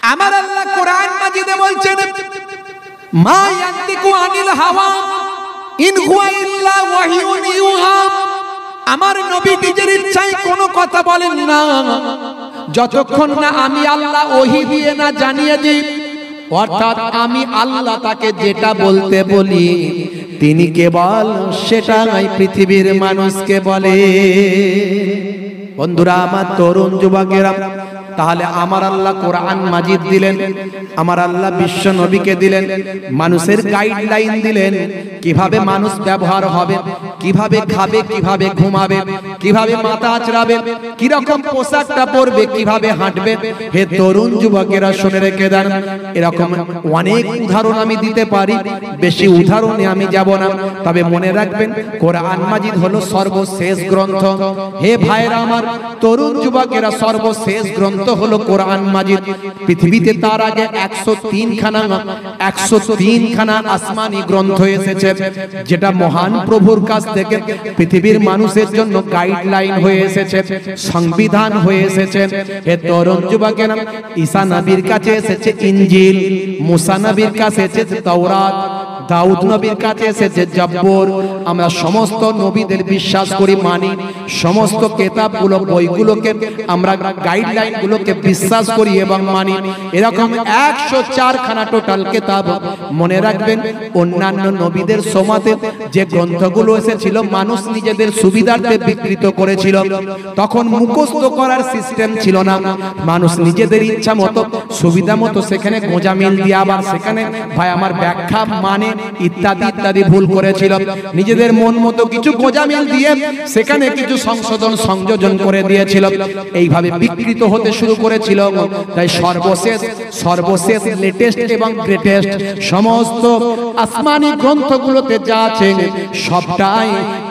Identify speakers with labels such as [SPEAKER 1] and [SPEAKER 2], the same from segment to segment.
[SPEAKER 1] আমার আল্লাহ কোরআন মাজিদে বলছেন, মা ইয়ান্তিকু আনিল হাওয়া ইন হুয়া ইল্লা ওয়াহিয়ুন ইউহা। আমার নবী নিজের ইচ্ছায় কোনো কথা বলেন না, যতক্ষণ না আমি আল্লাহ ওহী দিয়ে না জানিয়ে দিই। অর্থাৎ আমি আল্লাহ তাকে যেটা বলতে বলি তিনি কেবল সেটাই পৃথিবীর মানুষকে বলে। বন্ধুরা আমার, তরুণ যুবকেরা, তাহলে আমার আল্লাহ কোরআন মাজিদ দিলেন, আমার আল্লাহ বিশ্ব নবীকে দিলেন, মানুষের গাইডলাইন দিলেন কিভাবে মানুষ ব্যবহার হবে, কিভাবে খাবে, কিভাবে ঘুমাবে, কিভাবে মাথা আঁচড়াবে, কিরকম পোশাকটা পরবে, কিভাবে হাঁটবে। হে তরুণ যুবকেরা শুনে রেখে দেন, এরকম অনেক উদাহরণ আমি দিতে পারি, বেশি উদাহরণে আমি যাব না। তবে মনে রাখবেন, কোরআন মাজিদ হলো সর্বশেষ গ্রন্থ। হে ভাইরা আমার, তরুণ যুবকেরা, সর্বশেষ গ্রন্থ হলো কোরআন মাজিদ। পৃথিবীতে তার আগে 103 খানা আসমানি গ্রন্থ এসেছে, যেটা মহান প্রভুর কাছ থেকে পৃথিবীর মানুষের জন্য গাইডলাইন হয়ে এসেছে, সংবিধান হয়ে এসেছে। হে তরুণ যুবকেরা, ঈসা নবীর কাছে এসেছে ইনজিল, মুসা নবীর কাছে এসেছে তাওরাত, দাউদ নবীর কাছে এসেছে জব্বর। আমরা সমস্ত নবীদের বিশ্বাস করি, মানি, সমস্ত কিতাবগুলো, বইগুলোকে আমরা গাইডলাইন গুলোকে বিশ্বাস করি এবং মানি। এরকম 104 খানা টোটাল কিতাব। মনে রাখবেন, অন্যান্য নবীদের সময়তে যে গ্রন্থগুলো এসেছিল মানুষ নিজেদের সুবিধার্থে বিকৃত করেছিল। তখন মুখস্থ করার সিস্টেম ছিল না, মানুষ নিজেদের ইচ্ছা মতো, সুবিধা মতো সেখানে গোঁজামিল দিয়ে আবার সেখানে ভাই আমার ব্যাখ্যা, মানে ইত্যাদি ইত্যাদি ভুল করেছিল। নিজেদের মন মতো কিছু গোঁজামিল দিয়ে সেখানে কিছু সংশোধন সংযোজন করে দিয়েছিল। এইভাবে বিকৃত হতে শুরু করেছিল। তাই সর্বশেষ লেটেস্ট এবং গ্রেটেস্ট সমস্ত আসমানি গ্রন্থগুলোতে যা আছে সবটাই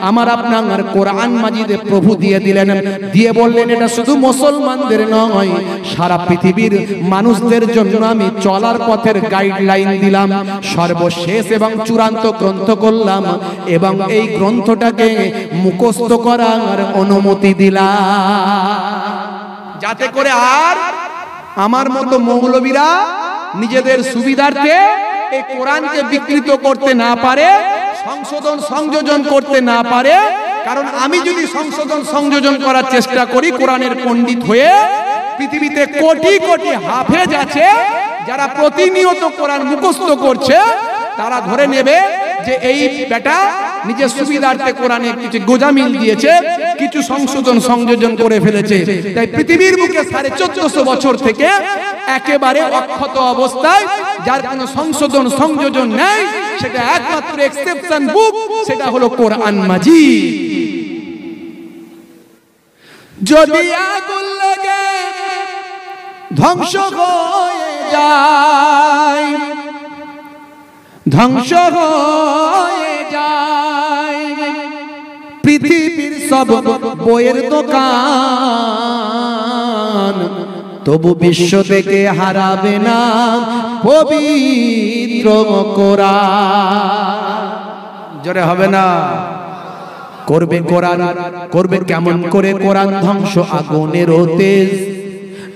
[SPEAKER 1] আমার আপনার কোরআন মাজিদে প্রভু দিয়ে দিলেন, দিয়ে বললেন এটা শুধু মুসলমানদের নয়, সারা পৃথিবীর মানুষদের জন্য আমি চলার পথের গাইডলাইন দিলাম, সর্বশেষ এবং চূড়ান্ত গ্রন্থ করলাম এবং এই গ্রন্থটাকে মুখস্থ করার অনুমতি দিলাম, যাতে করে আর আমার মতো মৌলবীরা নিজেদের সুবিধার্থে এই কোরআনকে বিকৃত করতে না পারে, সংশোধন সংযোজন করতে না পারে। কারণ আমি যদি সংশোধন সংযোজন করার চেষ্টা করি কোরআনের পণ্ডিত হয়ে, পৃথিবীতে কোটি কোটি হাফেজ আছে যারা প্রতিনিয়ত কোরআন মুখস্থ করছে, তারা ধরে নেবে যে এই বেটা নিজের সুবিধার্থে কোরআনে কিছু গোঁজামিল দিয়েছে, কিছু সংশোধন সংযোজন করে ফেলেছে। তাই পৃথিবীর বুকে 1450 বছর থেকে একেবারে অক্ষত অবস্থায়, যার কোনো সংশোধন সংযোজন নেই, সেটা একমাত্র এক্সেপশন বুক, সেটা হলো কোরআন মাজিদ। যদি আগুন লাগে ধ্বংস হয়ে যায়, ধ্বংস হয়ে যায় পৃথিবীর সব বইয়ের দোকান, তবু বিশ্ব থেকে হারাবে না পবিত্র কোরআন। জোরে হবে না? করবে কোরআন, করবে কেমন করে কোরআন ধ্বংস আগুনের তেজ,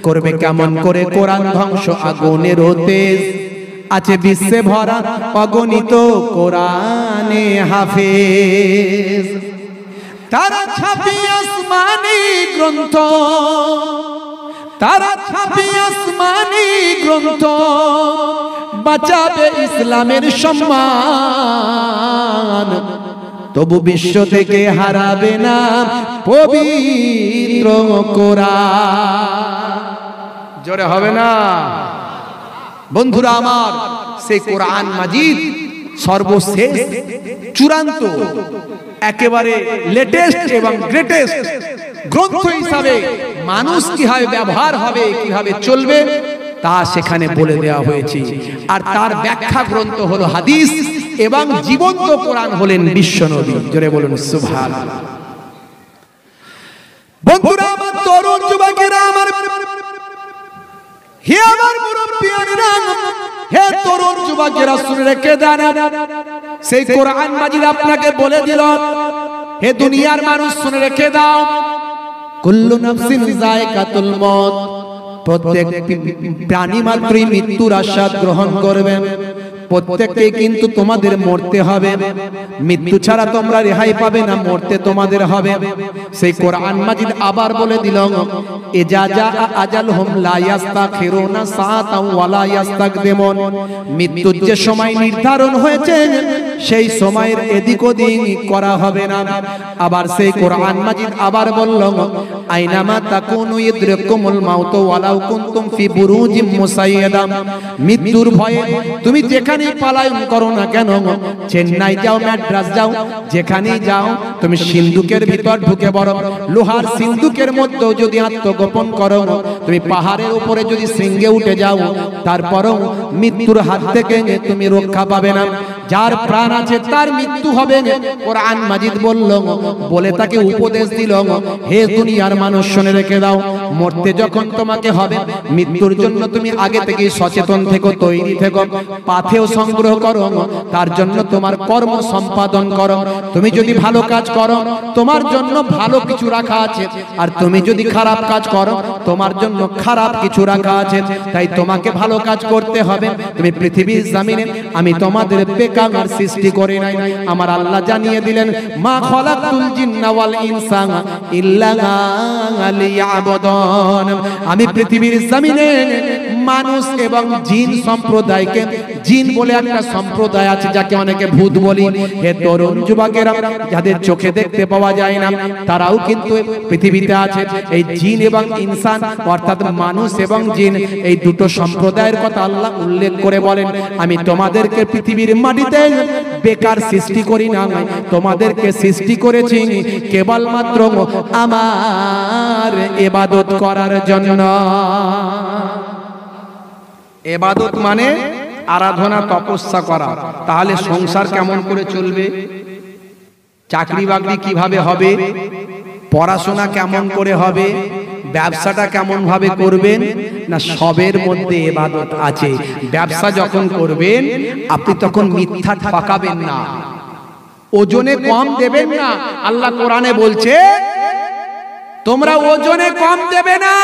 [SPEAKER 1] করবে কেমন করে কোরআন ধ্বংস আগুনের তেজ। আছে বিশ্বে ভরা অগণিত কোরআনে হাফেজ, তারা ছাপি আসমানি গ্রন্থ, তারা ছাপি আসমানি গ্রন্থ, বাঁচাবে ইসলামের সম্মান, তবু বিশ্ব থেকে হারাবে না পবিত্র কোরআন। জোরে হবে না? বন্ধুরা আমার, সেই কোরআন মাজিদ সর্বশেষ, চূড়ান্ত, একেবারে লেটেস্ট এবং গ্রেটেস্ট গ্রন্থ হিসাবে মানুষ কিভাবে ব্যবহার হবে, কিভাবে চলবে, তা সেখানে বলে দেওয়া হয়েছে। আর তার ব্যাখ্যা গ্রন্থ হলো হাদিস এবং জীবন্ত কোরআন হলেন বিশ্বনবী। জোরে বলুন সুবহানাল্লাহ। বন্ধুরা আমার, তরুণ যুবকেরা আমার, হে আমার মুরব্বিয়ানেরা, হে তরুণ যুবকেরা শুনে রেখে দেন, সেই কোরআন মাজিদ আপনাকে বলে দিল, হে দুনিয়ার মানুষ শুনে রেখে দাও, কুল্লু নাফসিন যায়কাতুল মউত, প্রত্যেক প্রাণী মাত্রই মৃত্যুর আস্বাদ গ্রহণ করবে, প্রত্যেককে কিন্তু তোমাদের মরতে হবে, মৃত্যু ছাড়া তোমরা রেহাই পাবে না, মরতে তোমাদের হবে। সেই কোরআন মাজিদ আবার বলে দিল, ইজা জা আজালহুম লা ইস্তাখিরুনা সাআতাও ওয়া লা ইস্তাকদিমুন, মৃত্যুর যে সময় নির্ধারণ হয়েছে সেই সময়ের এদিক ওদিক করা হবে না। আবার সেই কোরআন মাজিদ আবার বলল, আইনামা তাকুনু ইদরিকুমুল মাউতু ওয়ালাউ কুনতুম ফি বুরুজিম মুসাইয়াদা, মৃত্যুর ভয়ে তুমি যেখানে পালায়ন করো না কেন, চেন্নাই যাও, ম্যাড্রাস যাও, যেখানেই যাও তুমি সিন্ধুকের ভিতর ঢুকে পড়ো, লোহার সিন্ধুকের মধ্যে যদি আত্মগোপন করো, তুমি পাহাড়ের উপরে যদি শৃঙ্গে উঠে যাও, তারপরও মৃত্যুর হাত থেকে তুমি রক্ষা পাবে না। যার প্রাণ আছে তার মৃত্যু হবে না। কোরআন মাজিদ বলল, বলে তাকে উপদেশ দিল, হে দুনিয়ার মানুষ শুনে রেখে দাও, মরতে যখন তোমাকে হবে, মৃত্যুর জন্য তুমি আগে থেকেই সচেতন থেকো, তৈরি থেকো, পাথেও সংগ্রহ করো, তার জন্য তোমার কর্ম সম্পাদন করো। তুমি যদি ভালো কাজ করো তোমার জন্য ভালো কিছু রাখা আছে, আর তুমি যদি খারাপ কাজ করো তোমার জন্য খারাপ কিছু রাখা আছে। তাই তোমাকে ভালো কাজ করতে হবে। তুমি পৃথিবীর জমিনে আমি তোমাদের বেকার সৃষ্টি করি নাই। আমার আল্লাহ জানিয়ে দিলেন, মা খালাকতুল জিন্না ওয়াল ইনসানা ইল্লা লিয়াবুদুন, আমি পৃথিবীর জমিনে মানুষ এবং জিন সম্প্রদায়কে, জিন বলে একটা সম্প্রদায় আছে যাকে অনেকে ভূত বলি, হে তরুণ যুবকেরা যাদের চোখে দেখতে পাওয়া যায় না, তারাও কিন্তু পৃথিবীতে আছে। এই জিন এবং ইনসান অর্থাৎ মানুষ এবং জিন, এই দুটো সম্প্রদায়ের কথা আল্লাহ উল্লেখ করে বলেন, আমি তোমাদেরকে পৃথিবীর মাটিতে বেকার সৃষ্টি করি না, তোমাদেরকে সৃষ্টি করেছি কেবলমাত্র আমার ইবাদত করার জন্য। ইবাদত মানে আরাধনা, তপস্যা করা। তাহলে সংসার কেমন করে চলবে, চাকরি বাকরি কিভাবে হবে, পড়াশোনা কেমন করে হবে, ব্যবসাটা কেমন ভাবে করবেন, না সবের মধ্যে ইবাদত আছে। ব্যবসা যখন করবেন আপনি তখন মিথ্যা ঠকাবেন না, ওজনে কম দেবেন না। আল্লাহ কোরআনে বলছে, তোমরা ওজনে কম দেবে না,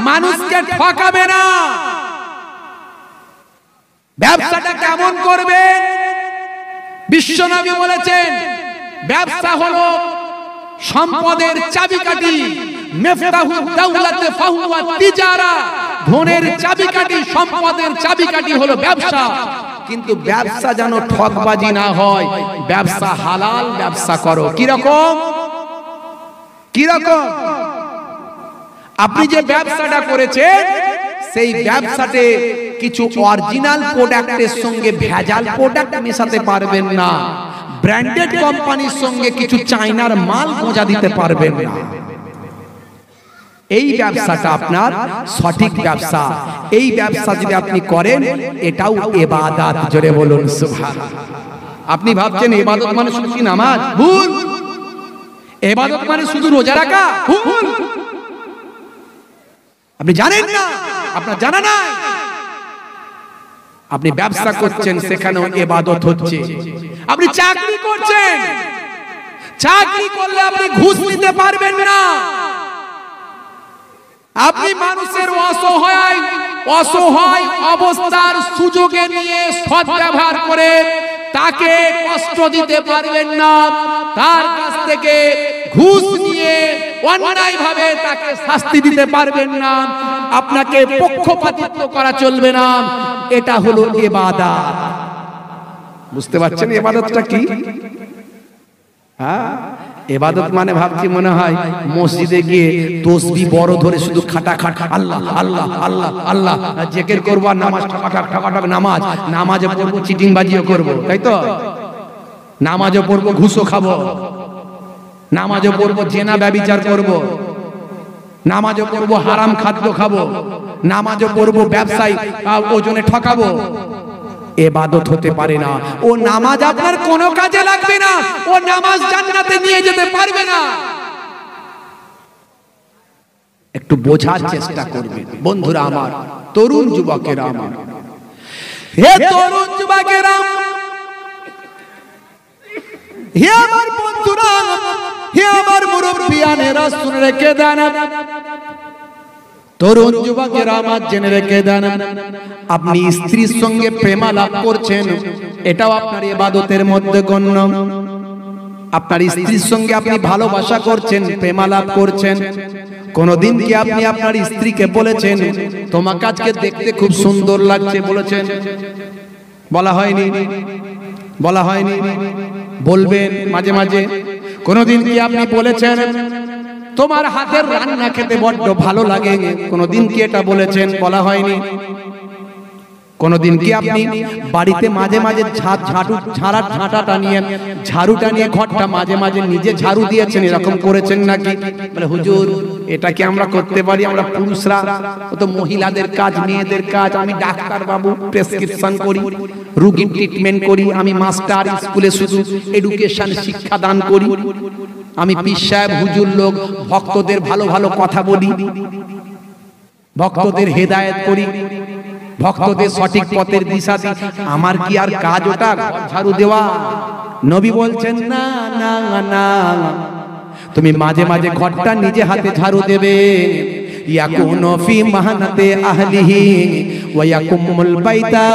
[SPEAKER 1] মানুষকে ঠকাবে না। ব্যবসাটা কেমন করবেন, বিশ্বনবী বলেছেন, ব্যবসা হলো সম্পদের চাবিকাঠি, মিফতাহুদ দাওলাতে ফাহুয়া তিজারা, ধনের চাবিকাঠি, সম্পদের চাবিকাঠি হলো ব্যবসা। কিন্তু ব্যবসা যেন ঠকবাজি না হয়, ব্যবসা হালাল ব্যবসা করো। কি রকম, কি রকম? আপনি যে ব্যবসাটা করেছেন সেই ব্যবসাতে কিছু অরিজিনাল প্রোডাক্টের সঙ্গে ভেজাল প্রোডাক্ট মেশাতে পারবেন না, ব্র্যান্ডেড কোম্পানির সঙ্গে কিছু চায়নার মাল গোঁজা দিতে পারবেন না। এই ব্যবসাটা আপনার সঠিক ব্যবসা। এই ব্যবসা যদি আপনি করেন এটাও ইবাদত। জোরে বলুন সুবহানাল্লাহ। আপনি ভাবছেন ইবাদত মানে শুধু কি নামাজ? ভুল। ইবাদত মানে শুধু রোজা রাখা? ভুল। আপনি জানেন না, আপনার জানা নাই। আপনি ব্যবসা করছেন সেখানেও ইবাদত হচ্ছে। আপনি চাকরি করছেন, চাকরি করলে আপনি ঘুষ নিতে পারবেন না। আপনি মানুষের অসহায় অবস্থার সুযোগে নিয়ে সদ্ব্যবহার করে তাকে কষ্ট দিতে পারবেন না, তার কাছ থেকে ঘুষ নিয়ে অন্যায়ভাবে তাকে শাস্তি দিতে পারবেন না, আপনাকে পক্ষপাতিত্ব করা চলবে না। এটা হলো ইবাদত। বুঝতে পারছেন ইবাদতটা কি? হ্যাঁ, ইবাদত মানে ভাবছি মনে হয় মসজিদে গিয়ে তাসবিহ বড় ধরে শুধু খাটা খাটা আল্লাহ আল্লাহ আল্লাহ আল্লাহ জিকির করব, আর নামাজ ঠাকাঠাক ঠাকাঠাক নামাজ, নামাজে পড়বো চিটিং বাজিও করব, তাই তো? নামাজও পড়বো ঘুষও খাবো, নামাজও পড়বো জেনা ব্যভিচার করব, নামাজও পড়বো হারাম খাদ্য খাবো, নামাজও পড়বো ব্যবসায় ওজনে ঠকাবো। ইবাদত হতে পারে না। ও নামাজ আপনার কোনো কাজে লাগবে না, ও নামাজ জান্নাতে নিয়ে যেতে পারবে না। একটু বোঝার চেষ্টা করবেন বন্ধুরা আমার, তরুণ যুবকেরা আমার। হে তরুণ যুবকেরা, হে আমার বন্ধুরা, হে আমার মুরব্বিয়ানেরা, শুনে রেখে দেন, তরুণ যুবকেরা আমার জেনে রেখে দেন, আপনি স্ত্রীর সঙ্গে প্রেমালাপ করছেন, এটাও আপনার ইবাদতের মধ্যে গণ্য। আপনার স্ত্রীর সঙ্গে আপনি ভালোবাসা করছেন, প্রেমালাপ করছেন, কোনদিন কি আপনি আপনার স্ত্রীকে বলেছেন তোমাকে আজকে দেখতে খুব সুন্দর লাগছে? বলেছেন? বলা হয়নি? বলা হয়নি? বলবেন মাঝে মাঝে। কোনদিন কি আপনি বলেছেন তোমার হাতের রান্না খেতে বড্ড ভালো লাগে? কোনদিন কি এটা বলেছেন? বলা হয়নি? কোনদিন কি আপনি বাড়িতে মাঝে মাঝে ঝাড়ুটা নিয়ে ঘরটা মাঝে মাঝে নিজে ঝাড়ু দিয়েছেন, এরকম করেছেন নাকি? বলে হুজুর এটা কি আমরা করতে পারি? আমরা পুরুষরা, ও তো মহিলাদের কাজ, মেয়েদের কাজ। আমি ডাক্তার বাবু, প্রেসক্রিপশন করি, রোগী ট্রিটমেন্ট করি, আমি মাস্টার, স্কুলে শুধু এডুকেশন শিক্ষা দান করি, আমি পীর সাহেব হুজুর লোক, ভক্তদের ভালো ভালো কথা বলি, ভক্তদের হেদায়েত করি, ভক্তদের সঠিক পথের দিশা দিই। আমার কি আর কাজ ওটা ঝাড়ু দেওয়া? নবী বলছেন না না না, তুমি মাঝে মাঝে ঘরটা নিজে হাতে ঝাড়ু দেবে। ইয়াকুনু ফি মাহনাতি আহলিহি ওয়া ইয়াকুমুল বাইতা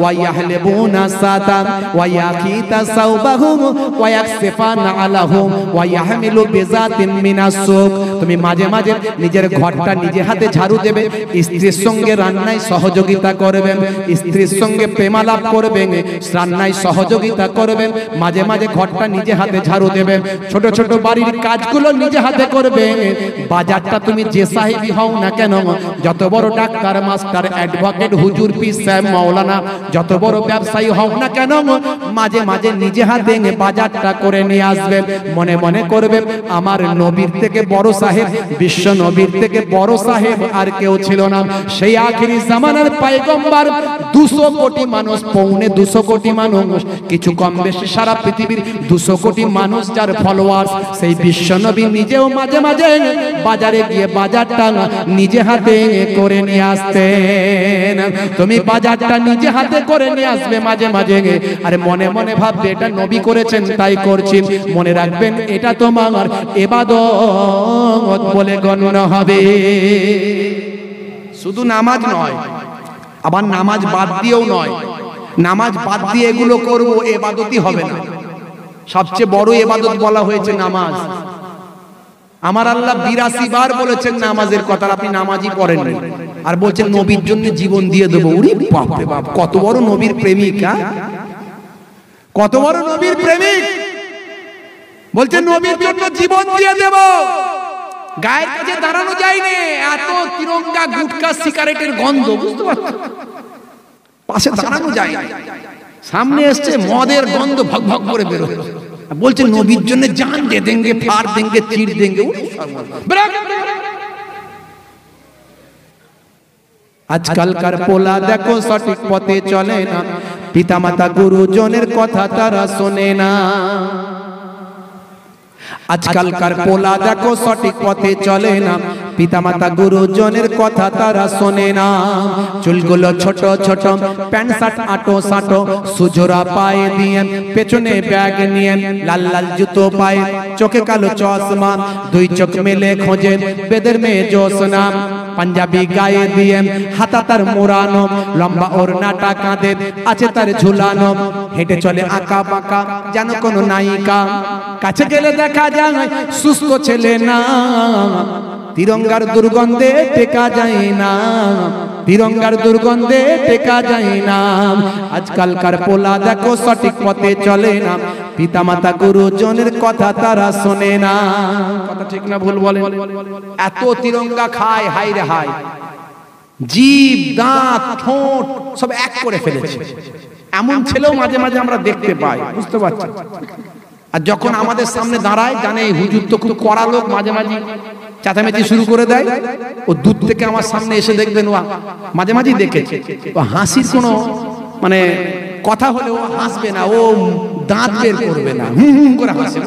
[SPEAKER 1] ওয়া ইয়াহলিবুনা সাতা ওয়া ইয়াকিতা সাওবাহুম ওয়া ইয়াকসিফানা আলাহুম ওয়া ইয়াহমিলু বিজাতিন মিনাস সুক। তুমি মাঝে মাঝে নিজের ঘরটা নিজে হাতে ঝাড়ু দেবে, স্ত্রীর সঙ্গে রান্নায় সহযোগিতা করবেন, স্ত্রীর সঙ্গে প্রেমালাপ করবেন, রান্নায় সহযোগিতা করবেন, মাঝে মাঝে ঘরটা নিজে হাতে ঝাড়ু দেবেন, ছোট ছোট বাড়ির কাজগুলো নিজে হাতে করবেন। বাজারটা তুমি যে সাহেবই হও না কেন, যত বড় ডাক্তার, মাস্টার, অ্যাডভোকেট, হুজুর, পীর সাহেব, মাওলানা, যত বড় ব্যবসায়ী হও না কেন, মাঝে মাঝে নিজে হাতে বাজারটা করে নিয়ে আসবেন। মনে মনে করবেন আমার নবীর থেকে বড় সাহেব, বিশ্ব নবীর থেকে বড় সাহেব আর কেউ ছিল না। সেই আখিরি জামানার পয়গম্বর, 200 কোটি মানুষ, 2.25 কোটি মানুষ, কিছু কম বেশি সারা পৃথিবীর 200 কোটি মানুষ যার ফলোয়ার্স, সেই বিশ্ব নবী নিজেও মাঝে মাঝে বাজারে গিয়ে বাজারটা নিজে হাতে করে নিয়ে আসতেন। তুমি বাজারটা নিজে হাতে করে নিয়ে আসবে মাঝে মাঝে, আরে মনে মনে ভাববে এটা নবী করেছেন তাই করছি। মনে রাখবেন এটা তোমার ইবাদত বলে গণ্য হবে। শুধু নামাজ নয়, আবার নামাজ বাদ দিয়েও নয়। নামাজ বাদ দিয়ে এগুলো করবো, ইবাদতই হবে না। সবচেয়ে বড় ইবাদত বলা হয়েছে নামাজ। আমার আল্লাহ 82 বার বলেছেন নামাজের কথা, আপনি নামাজই পড়েন না, আর বলছেন নবীর জন্য জীবন দিয়ে দেবো। ওরে বাপ রে বাপ, কত বড় নবীর প্রেমিক! কত বড় নবীর প্রেমিক! বলছেন নবীর জন্য জীবন দিয়ে দেব। গায়ের কাছে দাঁড়ানো যায় না, এত তিরঙ্গা, গুটকা, সিগারেটের গন্ধ, বুঝতে পারছেন? পাশে দাঁড়ানো যায় না। সামনে এসছে মদের গন্ধ ভক ভক করে বেরোয়, বলছে নবীর জন্য জান দে দেंगे, ফার দেंगे, চির দেंगे। আজকালকার পোলা দেখো সঠিক পথে চলে না, পিতামাতা গুরুজনের কথা তারা শোনে না। আজকালকার পোলা দেখো সঠিক পথে চলে না, পিতামাতা গুরুজনের কথা তারা শোনে না। চুলগুলো ছোট ছোট, প্যান্ট শার্ট আটো সাটো, সুজোরা পায়ে দিয়ে, পেছনে ব্যাগ নিয়ে, লাল লাল জুতো পায়ে, চোখে কালো চশমা, 2 চোখ মেলে খোঁজে বেদের মেয়ে জোসনা। পাঞ্জাবি গায়ে দিয়ে, হাতা তার মোড়ানো, লম্বা ওড়নাটা কাঁধে আছে তার ঝুলানো, হেঁটে চলে আঁকা বাঁকা যেন কোনো নায়িকা। কাছে গেলে দেখা যায় সুস্থ ছেলে না, তিরঙ্গার দুর্গন্ধে টেকা যায় না, তিরঙ্গার দুর্গন্ধে টেকা যায় না। আজকালকার পোলা দেখো সঠিক পথে চলে না, পিতামাতা গুরুজনের কথা তারা শোনে না। কথা ঠিক না ভুল বলেন? এত তিরঙ্গা খায়, হাই রে হাই, জিভ, দাঁত, ঠোঁট সব এক করে ফেলেছে। এমন ছেলেও মাঝে মাঝে আমরা দেখতে পাই, বুঝতে পারছেন? আর যখন আমাদের সামনে দাঁড়ায়, জানে হুজুর তো খুব কড়া লোক, মাঝে মাঝে চাতামেচি শুরু করে দেয়। ও দূর থেকে আমার সামনে এসে দেখবেন, ও মাঝে মাঝেই দেখেছে, ও হাসির কোনো মানে কথা হলে ও হাসবে না, ও দাঁত বের করবে না, হুম হুম করে হাসে।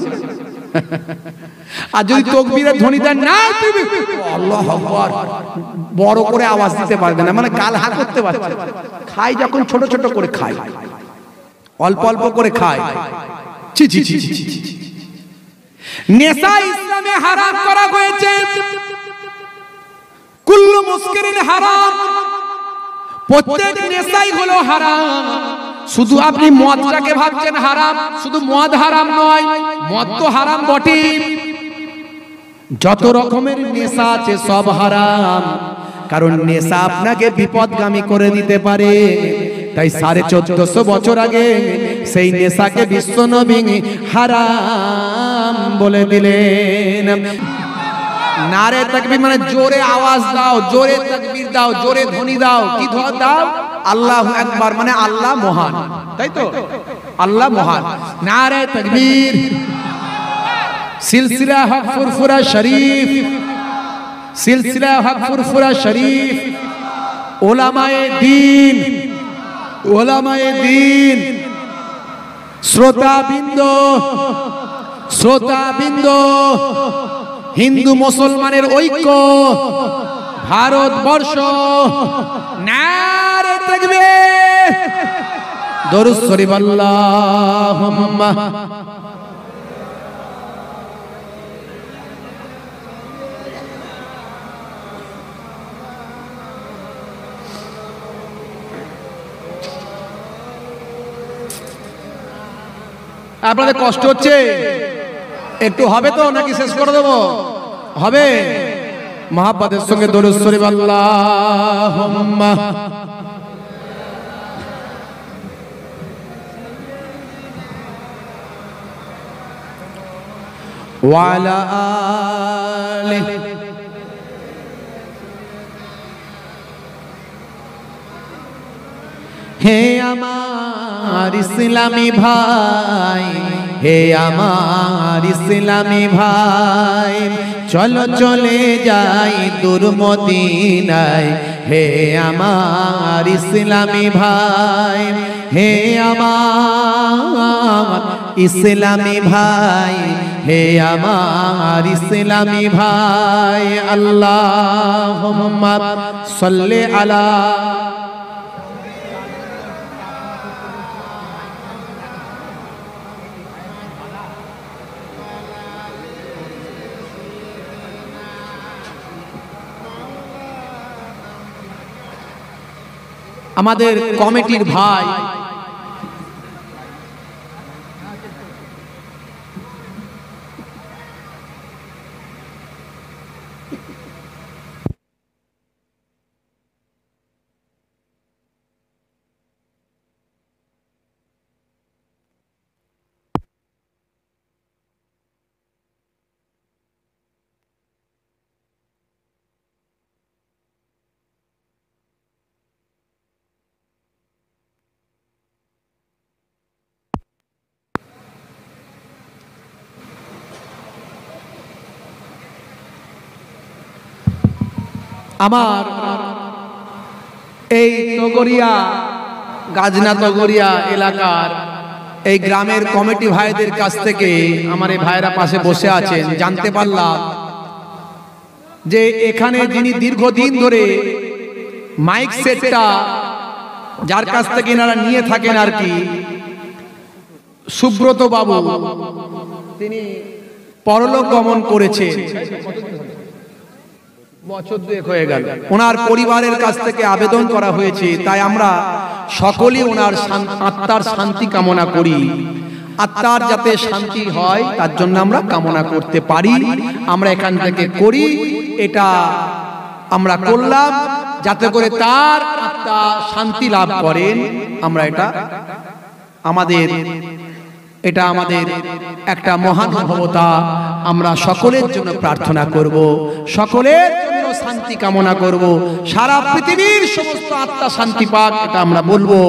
[SPEAKER 1] আর যদি তাকবীরের ধ্বনি দেন না, আল্লাহু আকবার, বড় করে আওয়াজ দিতে পারবে না, মানে গাল হা করতে পারছে। খায় যখন ছোট ছোট করে খায়, অল্প অল্প করে খায়। ছি ছি ছি ছি। নেশা ইসলামে হারাম করা হয়েছে। কুল্লু মুস্কিরিন হারাম, প্রত্যেক নেশাই হলো হারাম। শুধু আপনি মদটাকে ভাবছেন হারাম, শুধু মদ হারাম নয়, মদ তো হারাম বটেই, যত রকমের নেশা আছে সব হারাম। কারণ নেশা আপনাকে বিপদগামী করে দিতে পারে। তাই 1450 বছর আগে সেই নেশাকে বিশ্বনবী হারাম বলে দিলেন। নারে তাকবীর মানে জোরে আওয়াজ দাও, জোরে তাকবীর দাও, জোরে ধ্বনি দাও। কি দাও? আল্লাহু আকবার মানে আল্লাহ মহান, তাই তো? আল্লাহ মহান। নারে তাকবীর। সিলসিলা হক ফুরফুরা শরীফ, সিলসিলা হক ফুরফুরা শরীফ, ওলামায়ে দ্বীন, ওলামায়ে দ্বীন, শ্রোতাবৃন্দ, শ্রোতাবৃন্দ, হিন্দু মুসলমানের ঐক্য, ভারতবর্ষ, নারে তাকবীর, দরুদ শরীফ, আল্লাহুম্মা। আপনাদের কষ্ট হচ্ছে একটু, হবে তো নাকি শেষ করে দেব? হবে। মহাব্বতের সঙ্গে দরুদ শরীফ, আল্লাহুম্মা। ওয়া আলা আলিহি। হে আমার ইসলামী ভাই, হে আমার ইসলামী ভাই, চলো চলে যাই দূর মদিনায়। হে আমার ইসলামী ভাই, হে আমার ইসলামী ভাই, হে আমার ইসলামী ভাই। আল্লাহুম্মা সাল্লি আলা। আমাদের কমিটির ভাই আমার এই তগরিয়া, গাজনা তগরিয়া এলাকার এই গ্রামের কমিটি ভাইদের কাছ থেকে, আমার এই ভাইরা পাশে বসে আছেন, জানতে পারলাম যে এখানে যিনি দীর্ঘদিন ধরে মাইক সেটটা যার কাছ থেকে এনারা নিয়ে থাকেন আর কি, সুব্রত বাবু, তিনি পরলোক গমন করেছেন, বছর দুয়েক হয়ে গেল। ওনার পরিবারের কাছ থেকে আবেদন করা হয়েছে, তাই আমরা সকলেই ওনার আত্মার শান্তি কামনা করি। আত্মার যাতে শান্তি হয় তার জন্য আমরা কামনা করতে পারি, আমরা এখান থেকে করি। এটা আমরা করলাম যাতে করে তার আত্মা শান্তি লাভ করেন। আমরা এটা আমাদের একটা মহানুভবতা। আমরা সকলের জন্য প্রার্থনা করব, সকলের জন্য শান্তি কামনা করব। সারা পৃথিবীর সমস্ত আত্মা শান্তি পাক, এটা আমরা বলবো।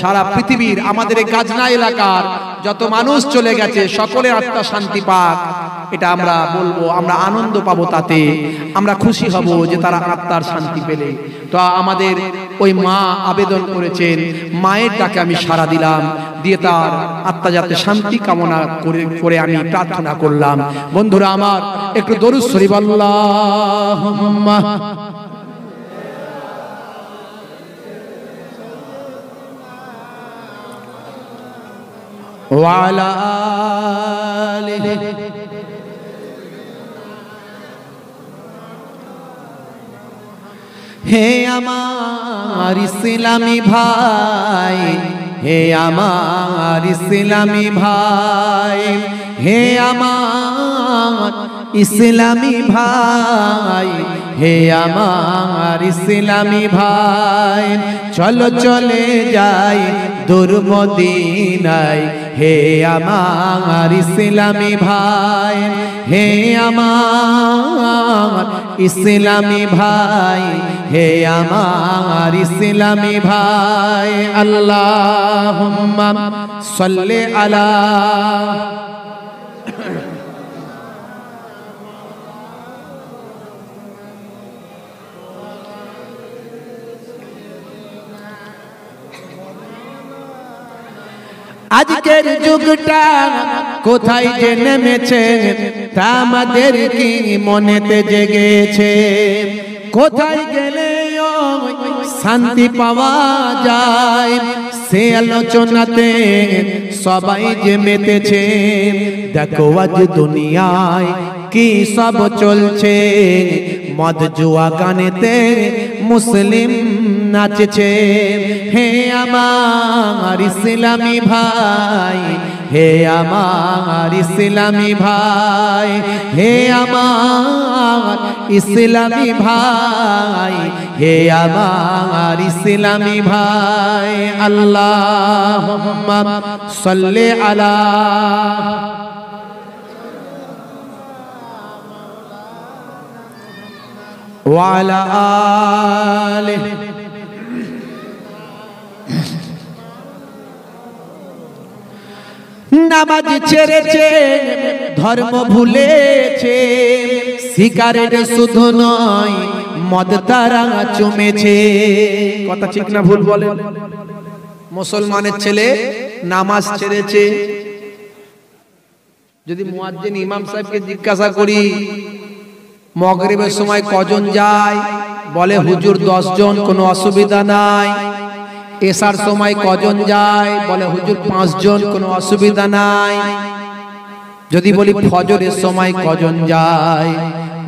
[SPEAKER 1] সারা পৃথিবীর আমাদের এই গাজনা এলাকার যত মানুষ চলে গেছে সকলের আত্মা শান্তি পাক, এটা আমরা বলবো। আমরা আনন্দ পাবো, তাতে আমরা খুশি হব যে তারা আত্মার শান্তি পেলে। তো আমাদের ওই মা আবেদন করেছেন, মায়ের ডাকে আমি সাড়া দিলাম, দিয়ে তার আত্মা যাতে শান্তি কামনা করে আমি প্রার্থনা করলাম। বন্ধুরা আমার, একটু দরুদ শরীফ, আল্লাহুম্মা। ওয়া আলা আলিহি। হে আমার ইসলামী ভাই, হে আমার ইসলামী ভাই, হে আমার ইসলামী ভাই, হে আমার ইসলামী ভাই, চলো চলে যাই দূর মদিনায়। হে আমার ইসলামী ভাই, হে আমার ইসলামী ভাই, হে আমার ইসলামী ভাই। আল্লাহুম্মা সাল্লি আলা আজকের যুগটা কোথায় যে নেমেছে তা আমাদের কি মনেতে জেগেছে। কোথায় গেলে শান্তি পাওয়া যায় সে আলোচনাতে সবাই যে মেতেছে। দেখো আজ দুনিয়ায় কি সব চলছে, মদ জুয়া গানেতে মুসলিম নাচছে। হে আমার ইসলামী ভাই, হে আমার ইসলামী ভাই, হে আমার ইসলামী ভাই, হে আমার ইসলামী ভাই। আল্লাহুম্মা সাল্লি আলা ওয়া আলা আলিহি। নামাজ ছেড়েছে, ধর্ম ভুলেছে, সিগারেট শুধু নয় মদ তারা চুমেছে। কথা ঠিক না ভুল বলেন? মুসলমানের ছেলে নামাজ ছেড়েছে। যদি মুয়াজ্জিন ইমাম সাহেবকে জিজ্ঞাসা করি মাগরিবের সময় কজন যায়, বলে হুজুর 10 জন, কোনো অসুবিধা নাই। এশার সময় কজন যায়, বলে হুজুর 5 জন, কোনো অসুবিধা নাই। যদি বলি ফজরের সময় কজন যায়,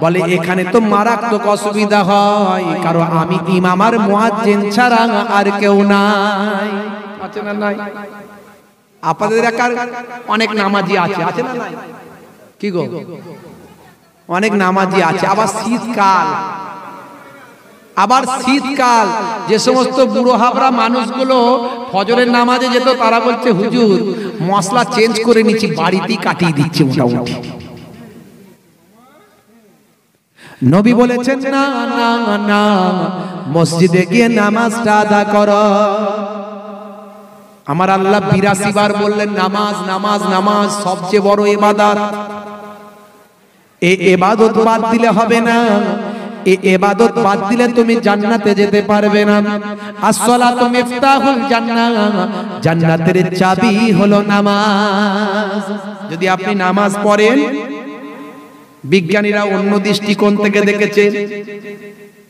[SPEAKER 1] বলে এখানে তো মারাত্মক অসুবিধা হয়, কারণ আমি ইমাম আর মুয়াজ্জিন ছাড়া আর কেউ নাই। আছে না নাই? আপনাদের এলাকার অনেক নামাজি আছে, আছে না নাই? কি গো, অনেক নামাজি আছে। আবার শীতকাল যে সমস্ত বুড়ো হাবরা মানুষগুলো ফজরের নামাজে যেত, তারা বলছে হুজুর মশলা চেঞ্জ করে নিচ্ছি, বাড়িতেই কাটিয়ে দিচ্ছে মোটামুটি। নবী বলেছেন না না না, মসজিদে গিয়ে নামাজটা আদা করো। আমার আল্লাহ 82 বার বললেন নামাজ নামাজ নামাজ, সবচেয়ে বড় ইবাদত। এই ইবাদত বাদ দিলে হবে না, এই ইবাদত বাদ দিলে তুমি জান্নাতে যেতে পারবে না। as-সালাতু মিফতাহুল জান্নাহ, জান্নাতের চাবি হলো নামাজ। যদি আপনি নামাজ পড়েন, বিজ্ঞানীরা অন্য দৃষ্টিকোণ থেকে দেখেছে,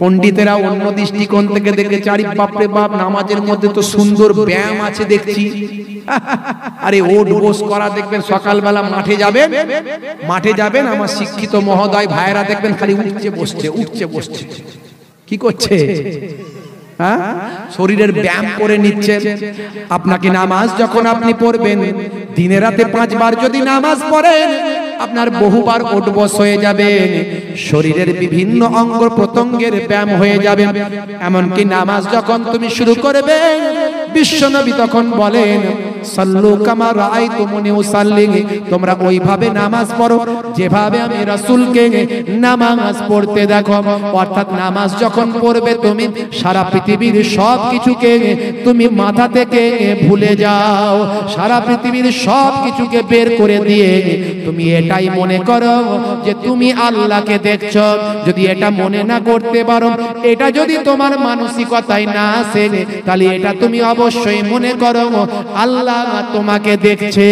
[SPEAKER 1] পণ্ডিতেরা অন্য দৃষ্টিকোণ থেকে দেখেছে। আরে বাপরে বাপ, নামাজের মধ্যে তো সুন্দর ব্যায়াম আছে দেখছি। আরে ওঠ বস করা দেখবেন, সকালবেলা মাঠে যাবেন আমার শিক্ষিত মহোদয় ভাইরা দেখবেন খালি উঠছে বসছে উঠছে বসছে। কি করছে? শরীরের ব্যায়াম করে নিচ্ছে। আপনাকে নামাজ যখন আপনি পড়বেন, দিনে রাতে 5 বার যদি নামাজ পড়েন, আপনার বহুবার ওঠ বস হয়ে যাবে, শরীরের বিভিন্ন অঙ্গ প্রত্যঙ্গের ব্যায়াম হয়ে যাবে। এমনকি নামাজ যখন তুমি শুরু করবে, বিশ্বনবী তখন বলেন সাল্লু কামা রাআইতুমুনি উসাল্লি, তোমরা ওইভাবে নামাজ পড়ো যেভাবে আমি রাসূলকে নামাজ পড়তে দেখো। অর্থাৎ নামাজ যখন পড়বে, তুমি সারা পৃথিবীর সব কিছুকে তুমি মাথা থেকে ভুলে যাও, সারা পৃথিবীর সব কিছুকে বের করে দিয়ে তুমি এটাই মনে করো যে তুমি আল্লাহকে দেখছো। যদি এটা মনে না করতে পারো, এটা যদি তোমার মানসিকতায় না আসে, তাহলে এটা তুমি অবশ্যই মনে করো আল্লাহ তোমাকে দেখছে।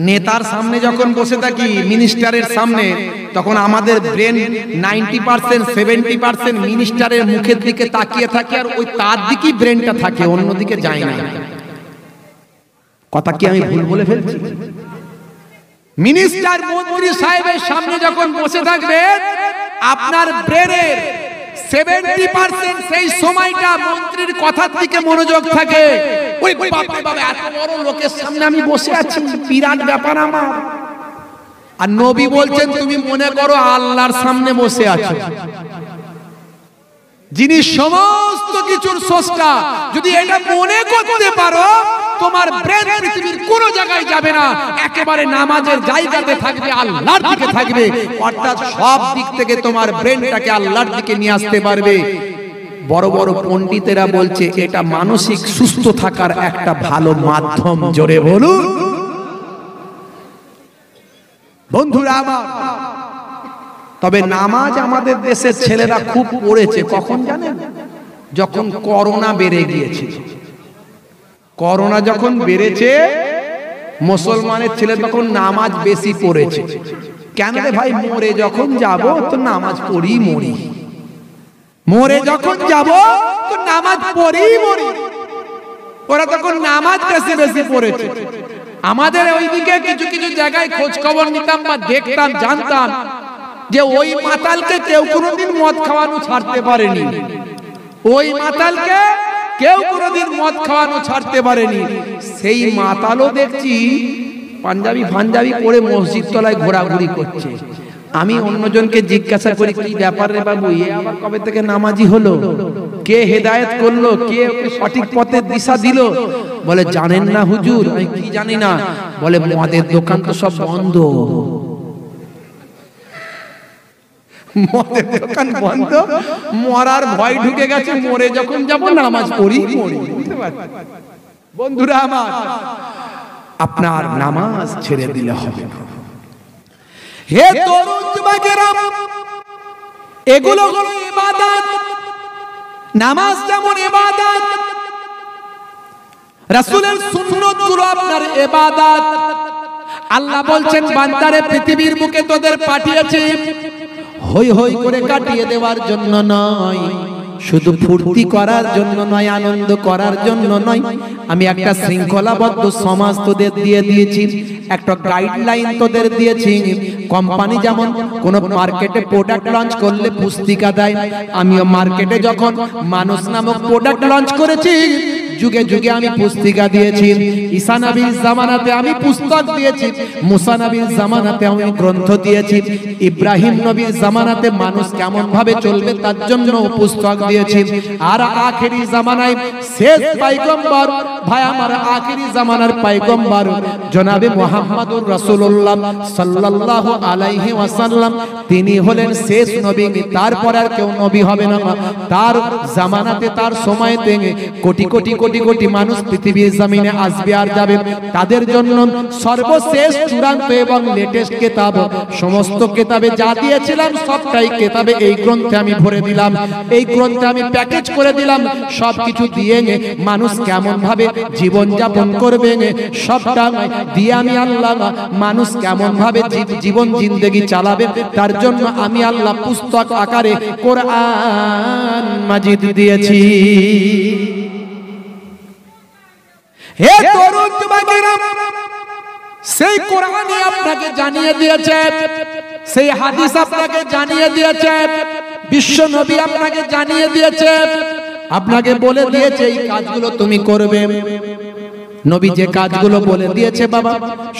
[SPEAKER 1] নেতার সামনে যখন বসে থাকি, মিনিস্টারের সামনে, তখন আমাদের ব্রেন 90% 70% মিনিস্টারের মুখের দিকে তাকিয়ে থাকে, আর ওই তার দিকেই ব্রেনটা থাকে, অন্যদিকে যায় না। কথা কি আমি ভুল বলে ফেলছি? মিনিস্টার মন্ত্রী সাহেবের সামনে যখন বসে থাকবে, আপনার ব্রেনের 70% সেই সময়টা মন্ত্রীর কথার দিকে মনোযোগ থাকে। ওই বাপরে বাবা, এত বড় লোকের সামনে আমি বসে আছি, বিরাট ব্যাপার আমার। আর নবী বলছেন তুমি মনে করো আল্লাহর সামনে বসে আছো, যিনি সমস্ত কিছুর স্রষ্টা। যদি এটা মনে করতে পারো, তোমার ব্রেন পৃথিবীর কোন জায়গায় যাবে না, একেবারে নামাজের জায়গাতে থাকবে, আল্লাহর দিকে থাকবে। অর্থাৎ সব দিক থেকে তোমার ব্রেনটাকে আল্লাহর দিকে নিয়ে আসতে পারবে। বড় বড় পণ্ডিতেরা বলছে এটা মানসিক সুস্থ থাকার একটা ভালো মাধ্যম। জোরে বলুন বন্ধুরা আমার। তবে নামাজ আমাদের দেশের ছেলেরা খুব পড়েছে। কখন জানেন? যখন করোনা বেড়ে গিয়েছে। করোনা যখন বেড়েছে, মুসলমানের ছেলে তখন নামাজ বেশি পড়েছে। কেন রে ভাই, মরে যখন যাব তো নামাজ পড়ি মরি, মরে যখন যাব তো নামাজ পড়ি মরি। ওরা তখন নামাজ বেশি বেশি পড়েছে। আমাদের ওইদিকে কিছু কিছু জায়গায় খোঁজ খবর নিতাম বা দেখতাম, জানতাম যে ওই মাতালকে কেউ কোনোদিন মদ খাওয়ানো ছাড়তে পারেনি। ওই মাতালকে কেউ কোনোদিন মদ খাওয়ানো ছাড়তে পারেনি। সেই মাতালও দেখছি পাঞ্জাবি ফাঞ্জাবি পরে মসজিদ তলায় ঘোরাঘুরি করছে। আমি অন্যজনকে জিজ্ঞাসা করি, কি ব্যাপার রে বাবু, এ আবার কবে থেকে নামাজি হলো? কে হেদায়েত করলো? কে ওকে সঠিক পথের দিশা দিল? বলে জানেন না হুজুর। আমি কি জানি না? বলে মদের দোকান তো সব বন্ধ, মদের দোকান বন্ধ, মরার ভয় ঢুকে গেছে, মরে যখন যাব নামাজ পড়ি মরি। বন্ধুরা আমার, আপনার নামাজ ছেড়ে দিলে হবে না। হে তরুণ যুবকেরা, এগুলো হলো ইবাদত। নামাজ যেমন ইবাদত, রাসূলের সুন্নতগুলো আপনার ইবাদত। আল্লাহ বলছেন বান্দারে পৃথিবীর বুকে তোদের পাঠিয়েছি হই হই করে কাটিয়ে দেওয়ার জন্য নয়, শুধু ফুর্তি করার জন্য নয়, আনন্দ করার জন্য নয়। আমি একটা শৃঙ্খলাবদ্ধ সমাজ তোদের দিয়ে দিয়েছি, একটা গাইডলাইন তোদের দিয়েছি। কোম্পানি যেমন কোন মার্কেটে প্রোডাক্ট লঞ্চ করলে পুস্তিকা দেয়, আমিও মার্কেটে যখন মানুষ নামক প্রোডাক্ট লঞ্চ করেছি, যুগে যুগে আমি পুস্তিকা দিয়েছি। ঈসা নবীর জামানাতে আমি পুস্তক দিয়েছি, মুসা নবীর জামানাতে আমি গ্রন্থ দিয়েছি, ইব্রাহিম নবীর জামানাতে মানুষ কেমন ভাবে চলবে তার জন্য পুস্তক দিয়েছি। আর আখেরি জামানায় শেষ পয়গম্বর, ভাই আমার আখেরি জামানার পয়গম্বর জনাবে মুহাম্মদুর রাসূলুল্লাহ সাল্লাল্লাহু আলাইহি ওয়াসাল্লাম, তিনি হলেন শেষ নবী। তারপর আর কেউ নবী হবে না। তার জামানাতে, তার সময়তে কোটি কোটি কোটি কোটি মানুষ পৃথিবীর জমিনে আসবে আর যাবে। তাদের জন্য সর্বশেষ চূড়ান্ত এবং লেটেস্ট কিতাব, সমস্ত কিতাবে যা দিয়েছিলাম সবটাই কিতাবে এই গ্রন্থে আমি ভরে দিলাম, এই গ্রন্থে আমি প্যাকেজ করে দিলাম। সবকিছু দিয়ে মানুষ কেমন ভাবে জীবন যাপন করবে সবটা দিয়ে আমি আল্লাহ মানুষ কেমন ভাবে জীবন জিন্দেগি চালাবে তার জন্য আমি আল্লাহ পুস্তক আকারে কোরআন মাজিদ দিয়েছি। হে তরুণ যুবকেরা, সেই কোরআনই আপনাকে জানিয়ে দিয়েছে, সেই হাদিস আপনাকে জানিয়ে দিয়েছে, বিশ্ব নবী আপনাকে জানিয়ে দিয়েছে, আপনাকে বলে দিয়েছে এই কাজগুলো তুমি করবে। নবী যে কাজগুলো বলে দিয়েছে বাবা,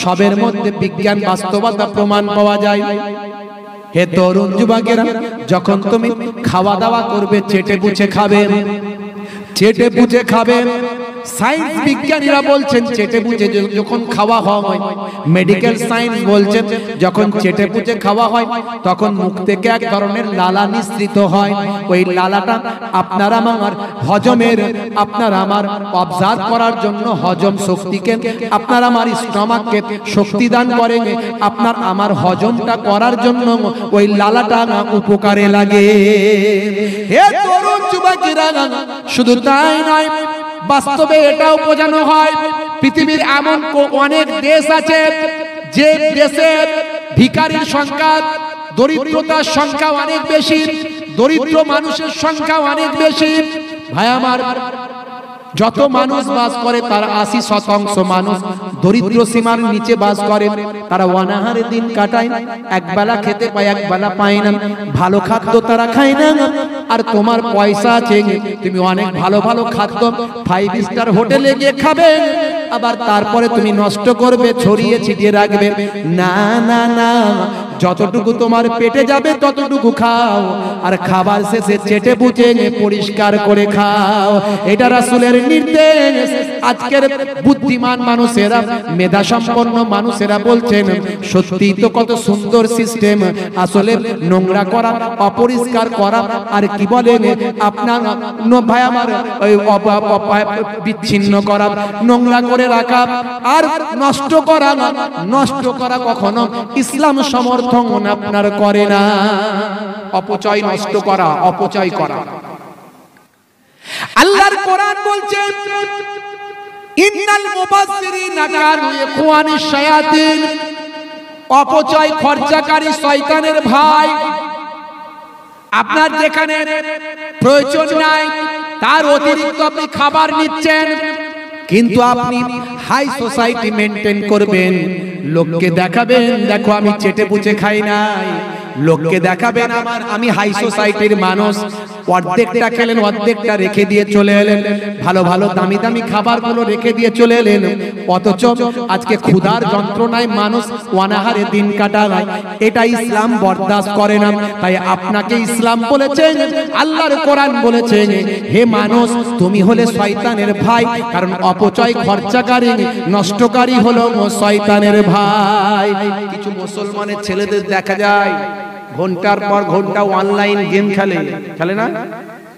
[SPEAKER 1] সবের মধ্যে বিজ্ঞান বাস্তবতা প্রমাণ পাওয়া যায়। হে তরুণ যুবকেরা, যখন তুমি খাওয়া দাওয়া করবে চেটে পুচে খাবে, চেটে পুচে খাবে। সায়েন্স বিজ্ঞানীরা বলছেন চেটে পুচে যখন খাওয়া হয়, মেডিকেল সায়েন্স বলছেন যখন চেটে পুচে খাওয়া হয় তখন মুখ থেকে এক ধরনের লালা নিঃসৃত হয়। ওই লালাটা আপনার আমার হজমের, আপনার আমার অবজার্ভ করার জন্য, হজম শক্তিকে, আপনার আমার স্টমাককে শক্তি দান করে, আপনার আমার হজমটা করার জন্য ওই লালাটা উপকারে লাগে। হে তরুণ যুবকেরা, শুধু তাই নয়, বাস্তবে এটাও বোঝানো হয় পৃথিবীর এমন অনেক দেশ আছে যে দেশে ভিখারির সংখ্যা, দরিদ্রতার সংখ্যা অনেক বেশি, দরিদ্র মানুষের সংখ্যা অনেক বেশি। ভাই আমার, যত মানুষ বাস করে তার 80% মানুষ দরিদ্র সীমার নিচে বাস করে। তারা অনাহারে দিন কাটায়, একবেলা খেতে পায়, একবেলা পায় না, ভালো খাদ্য তারা খায় না। আর তোমার পয়সা আছে, তুমি অনেক ভালো ভালো খাদ্য 5 স্টার হোটেলে গিয়ে খাবে, আবার তারপরে তুমি নষ্ট করবে, ছড়িয়ে ছিটিয়ে রাখবে। না না না, যতটুকু তোমার পেটে যাবে ততটুকু খাও, আর খাবার শেষে চেটে বুঝে পরিষ্কার করে খাও। এটা রাসূলের নির্দেশ। আজকের বুদ্ধিমান মানুষেরা, মেধা সম্পন্ন মানুষেরা বলছেন সত্যিই তো কত সুন্দর সিস্টেম। আসলে নোংরা করা, অপরিষ্কার করা, আর কি বলেন আপনার ভাই আমার ওই বিচ্ছিন্ন করা, নোংরা করে রাখা আর নষ্ট করা, নষ্ট করা কখনো ইসলাম সমর্থন আপনার করে না। অপচয় নষ্ট করা, অপচয় করা। আল্লাহর কোরআন বলছে ইন্নাল মুবাসসিরিনা কানু ইখওয়ানিশ শায়াতিন, অপচয় খরচাকারী শয়তানের ভাই। আপনার যেখানে প্রয়োজন নাই তার অতিরিক্ত আপনি খাবার নিচ্ছেন, কিন্তু আপনি হাই সোসাইটি মেনটেন করবেন, লোককে দেখাবেন দেখো আমি চেটে পুচে খাই নাই, লোককে দেখাবেন আমি হাই সোসাইটির মানুষ। অর্ধেকটা খেলেন, অর্ধেকটা রেখে দিয়ে চলে এলেন, ভালো ভালো দামি দামি খাবারগুলো রেখে দিয়ে চলে এলেন, অথচ আজকে ক্ষুধার যন্ত্রণায় মানুষ অনাহারে দিন কাটায়। এটা ইসলাম বরদাস্ত করে না। তাই আপনাকে ইসলাম বলেছে, আল্লাহর কোরআন বলেছে, হে মানুষ তুমি হলে শয়তানের ভাই, কারণ অপচয় খরচাকারী নষ্টকারী হলো শয়তানের ভাই। কিছু মুসলমানের ছেলেদের দেখা যায় ঘন্টার পর ঘন্টা অনলাইন গেম খেলে, খেলে না?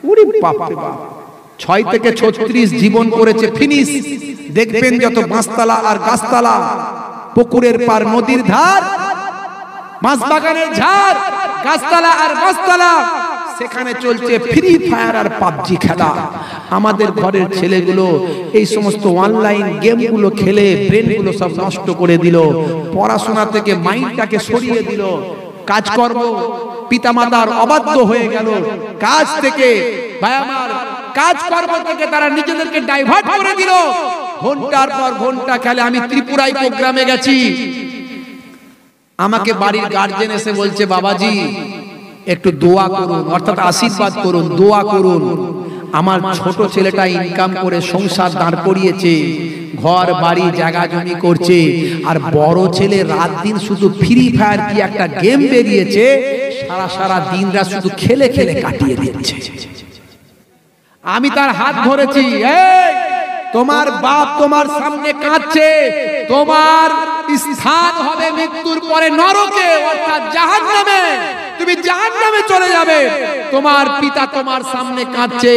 [SPEAKER 1] ওরে বাপ রে বাপ, 6 থেকে 36 জীবন করেছে ফিনিশ। দেখবেন যত বাঁশতলা আর গাছতলা, পুকুরের পার, নদীর ধার, বাঁশবাগানের ঝাড়, গাছতলা আর গাছতলা, সেখানে চলছে ফ্রি ফায়ার আর পাবজি খেলা। আমাদের ঘরের ছেলেগুলো এই সমস্ত অনলাইন গেমগুলো খেলে ব্রেনগুলো সব নষ্ট করে দিল, পড়াশোনা থেকে মাইন্ডটাকে সরিয়ে দিল। কাজকর্ম পিতামাতার অবাধ্য হয়ে গেল, কাজ থেকে ভাই আমার কাজকর্ম থেকে তারা নিজেদেরকে ডাইভার্ট করে দিল। ঘন্টার পর ঘন্টা খেলে। আমি ত্রিপুরায় প্রোগ্রামে গেছি, আমাকে বাড়ির গার্জেন এসে বলছে বাবাজি একটু দোয়া করুন, অর্থাৎ আশীর্বাদ করুন, দোয়া করুন। আমার ছোট ছেলেটা ইনকাম করে সংসার দাঁড় করিয়েছে, ঘর বাড়ি জায়গা জমি করছে, আর বড় ছেলে রাত দিন শুধু ফ্রি ফায়ার কি একটা গেম বেরিয়েছে, সারা সারা দিন রাত শুধু খেলে খেলে কাটিয়ে দিচ্ছে। আমি তার হাত ধরেছি, এই তোমার বাপ তোমার সামনে কাঁদছে, তোমার স্থান হবে মৃত্যুর পরে নরকে, অর্থাৎ জাহান্নামে, তুমি জাহান্নামে চলে যাবে। তোমার পিতা তোমার সামনে কাঁদছে,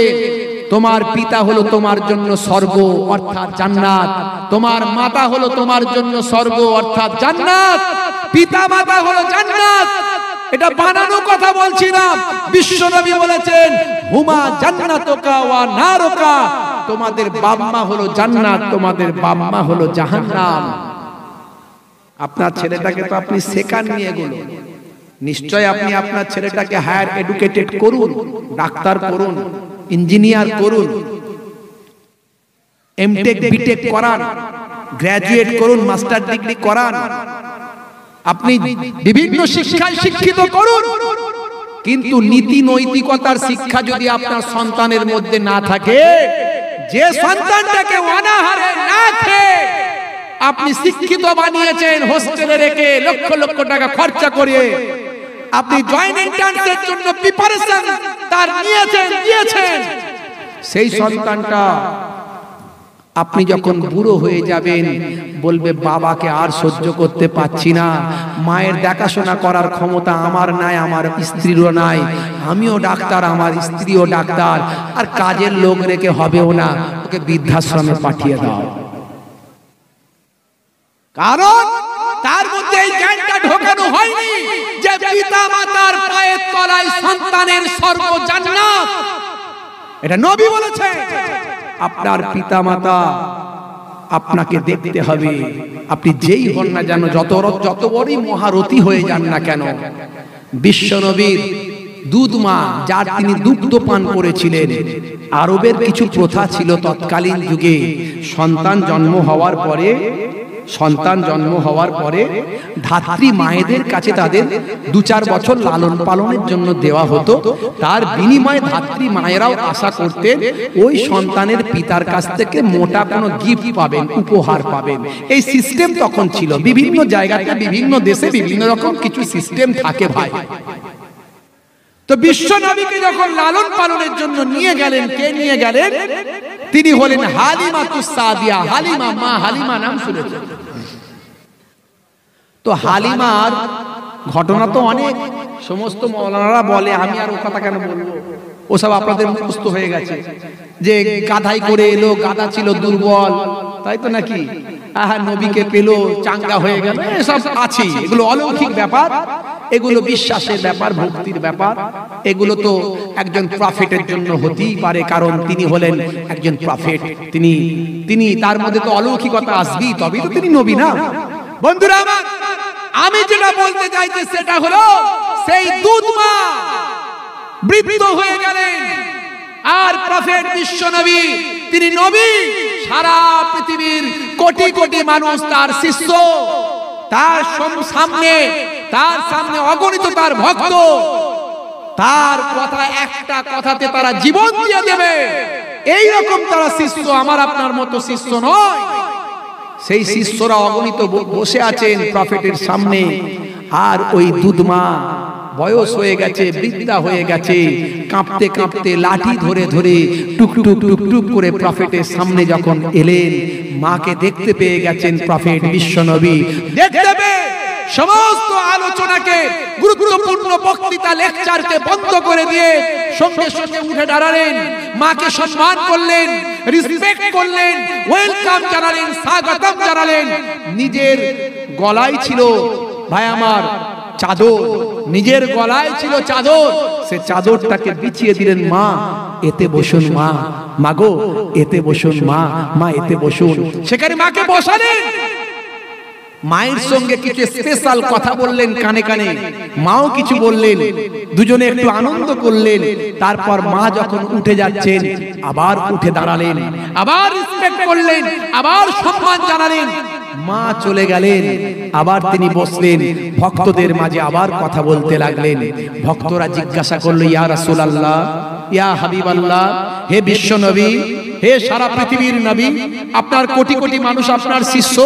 [SPEAKER 1] তোমার পিতা হলো তোমার জন্য স্বর্গ অর্থাৎ জান্নাত, তোমার মাতা হলো তোমার জন্য স্বর্গ অর্থাৎ জান্নাত, পিতা মাতা হলো জান্নাত। এটা বানানো কথা বলছি না, বিশ্বনবী বলেছেন হুমা জান্নাতুকা ওয়া নারুকা, তোমাদের বাবা মা হলো জান্নাত, তোমাদের বাবা মা হলো জাহান্নাম। আপনার ছেলেটাকে তো আপনি শেখান নিয়ে গেল, নিশ্চয় আপনি আপনার ছেলেটাকে হায়ার এডুকেটেড করুন, ডাক্তার করুন, ইঞ্জিনিয়ার করুন, এমটেক বিটেক করান, গ্রাজুয়েট করুন, মাস্টার ডিগ্রি করান, আপনি বিভিন্ন শিক্ষায় শিক্ষিত করুন। কিন্তু নীতি নৈতিকতার শিক্ষা যদি আপনার সন্তানের মধ্যে না থাকে, যে সন্তানটাকে অনাহারে না খেয়ে আপনি শিক্ষিত বানিয়েছেন, হোস্টেলে রেখে লক্ষ লক্ষ টাকা খরচা করে আপনি জয়েন্ট এন্ট্রান্সের জন্য প্রিপারেশন তার দিয়েছেন, সেই সন্তানটা আপনি যখন বুড়ো হয়ে যাবেন বলবে বাবাকে আর সহ্য করতে পারছি না, মায়ের দেখাশোনা করার ক্ষমতা আমার নাই, আমার স্ত্রীরও নাই, আমিও ডাক্তার, আমার স্ত্রীও ডাক্তার, আর কাজের লোক রেখে হবেও না, ওকে বৃদ্ধাশ্রমে পাঠিয়ে দাও। কারণ তার মধ্যে এই জ্ঞানটা ঢোকানো হয়নি যে পিতা মাতার পায়ের তলায় সন্তানের স্বর্গ জান্নাত। এটা নবী বলেছে। আপনার পিতা মাতা আপনাকে দেখতে হবে, আপনি যেই হন না যেন, যত বড়ই মহারথী হয়ে যান না কেন। বিশ্ব নবীর দুধ মা যার তিনি দুগ্ধ পান করেছিলেন। আরবের কিছু প্রথা ছিল তৎকালীন যুগে, সন্তান জন্ম হওয়ার পরে ধাত্রী মায়েদের কাছে তাদের 2-4 বছর লালন পালনের জন্য দেওয়া হতো। তার বিনিময়ে ধাত্রী মায়েরাও আশা করতেন ওই সন্তানের পিতার কাছ থেকে মোটা কোনো গিফট পাবেন, উপহার পাবেন। এই সিস্টেম তখন ছিল। বিভিন্ন জায়গাতে, বিভিন্ন দেশে বিভিন্ন রকম কিছু সিস্টেম থাকে ভাই। তো বিশ্ব নবীকে যখন লালন পালনের জন্য নিয়ে গেলেন, কে নিয়ে গেলেন? তিনি হলেন হালিমাতুস সাদিয়া। হালিমা, মা হালিমা নাম শুনেছেন তো? হালিমার ঘটনা তো অনেক, সমস্ত মাওলানারা বলে, আমি আর ও কথা কেন বলবো, ওসব আপনাদের মুখস্থ হয়ে গেছে। যে গাধাই করে এলো, গাধা ছিল দুর্বল, তাই তো নাকি? নবীকে পেলো, চাঙ্গা হয়ে গেল, এসব আছে। এগুলো অলৌকিক ব্যাপার, এগুলো বিশ্বাসের ব্যাপার, ভক্তির ব্যাপার। এগুলো তো একজন প্রফেটের জন্য হতেই পারে, কারণ তিনি হলেন একজন প্রফেট। তিনি তার মধ্যে তো অলৌকিকতা আসবেই, তবেই তো তিনি নবী না? বন্ধুরা আমার, আমি যেটা বলতে চাইছি সেটা হলো, সেই দুধ মা বৃদ্ধ হয়ে গেলেন, আর প্রফেট বিশ্ব নবী, তিনি নবী। সারা পৃথিবীর কোটি কোটি মানুষ তার শিষ্য, তার সামনে অগণিত তার ভক্ত, তার কথা একটা কথাতে তারা জীবন দিয়ে দেবে, এই রকম তারা শিষ্য। আমার আপনার মতো শিষ্য নয়। সেই শিষ্যরা অগণিত বসে আছেন প্রফেটের সামনে। আর ওই দুধমা বয়স হয়ে গেছে, বৃদ্ধা হয়ে গেছে, কাঁপতে কাঁপতে লাঠি ধরে ধরে টুকটুক টুকটুক করে প্রফেটের সামনে যখন এলেন, মাকে দেখতে পেয়ে গেছেন প্রফেট বিশ্ব নবী। দেখতে পেয়ে সমস্ত আলোচনাকে, গুরুত্বপূর্ণ বক্তৃতা, লেকচারকে বন্ধ করে দিয়ে সঙ্গে সঙ্গে উঠে দাঁড়ালেন, মাকে সম্মান করলেন, রেসপেক্ট করলেন, ওয়েলকাম জানালেন, স্বাগতম জানালেন। নিজের গলায় ছিল, ভাই আমার, চাদর, নিজের গলায় ছিল চাদর, সে চাদরটাকে বিছিয়ে দিলেন। মা এতে বসুন, মা, মাগো এতে বসুন, মা এতে বসুন। সেখানে মাকে বসালেন, মায়ের সঙ্গে কিছু স্পেশাল কথা বললেন কানে কানে, মাও কিছু বললেন, দুজনে একটু আনন্দ করলেন। তারপর মা যখন উঠে যাচ্ছেন, আবার উঠে দাঁড়ালেন, আবার রেসপেক্ট করলেন, আবার সম্মান জানালেন। মা চলে গেলেন, আবার তিনি বসলেন, ভক্তদের মাঝে আবার কথা বলতে লাগলেন। ভক্তরা জিজ্ঞাসা করলো, ইয়া রাসূলুল্লাহ, ইয়া হাবিবাল্লাহ, হে বিশ্ব নবী, হে সারা পৃথিবীর নবী, আপনার কোটি কোটি মানুষ আপনার শিষ্য,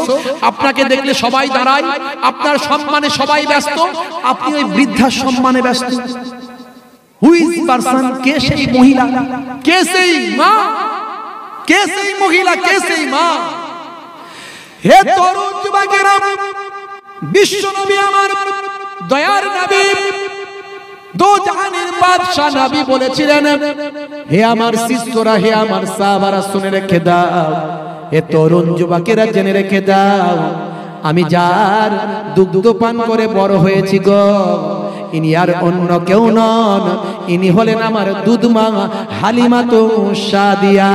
[SPEAKER 1] আপনাকে দেখলে সবাই দাঁড়ায়, আপনার সম্মানে সবাই ব্যস্ত, আপনি ওই বৃদ্ধার সম্মানে ব্যস্ত। Who is person? কে সেই মহিলা, কে সেই মা, কে সেই মহিলা, কে সেই মা? হে তরুণ যুবকেরা, বিশ্ব নবী আমার দয়ার নবী, দো জাহানের বাদশা নবী বলেছিলেন, হে আমার শিষ্যরা, হে আমার সাহাবারা, শুনে রেখে দাও, হে তরুণ যুবকেরা জেনে রেখে দাও, আমি যার দুগ্ধ পান করে বড় হয়েছি গো, ইনি আর অন্য কেউ নন, ইনি হলেন আমার দুধমা হালিমাতুস সাদিয়া।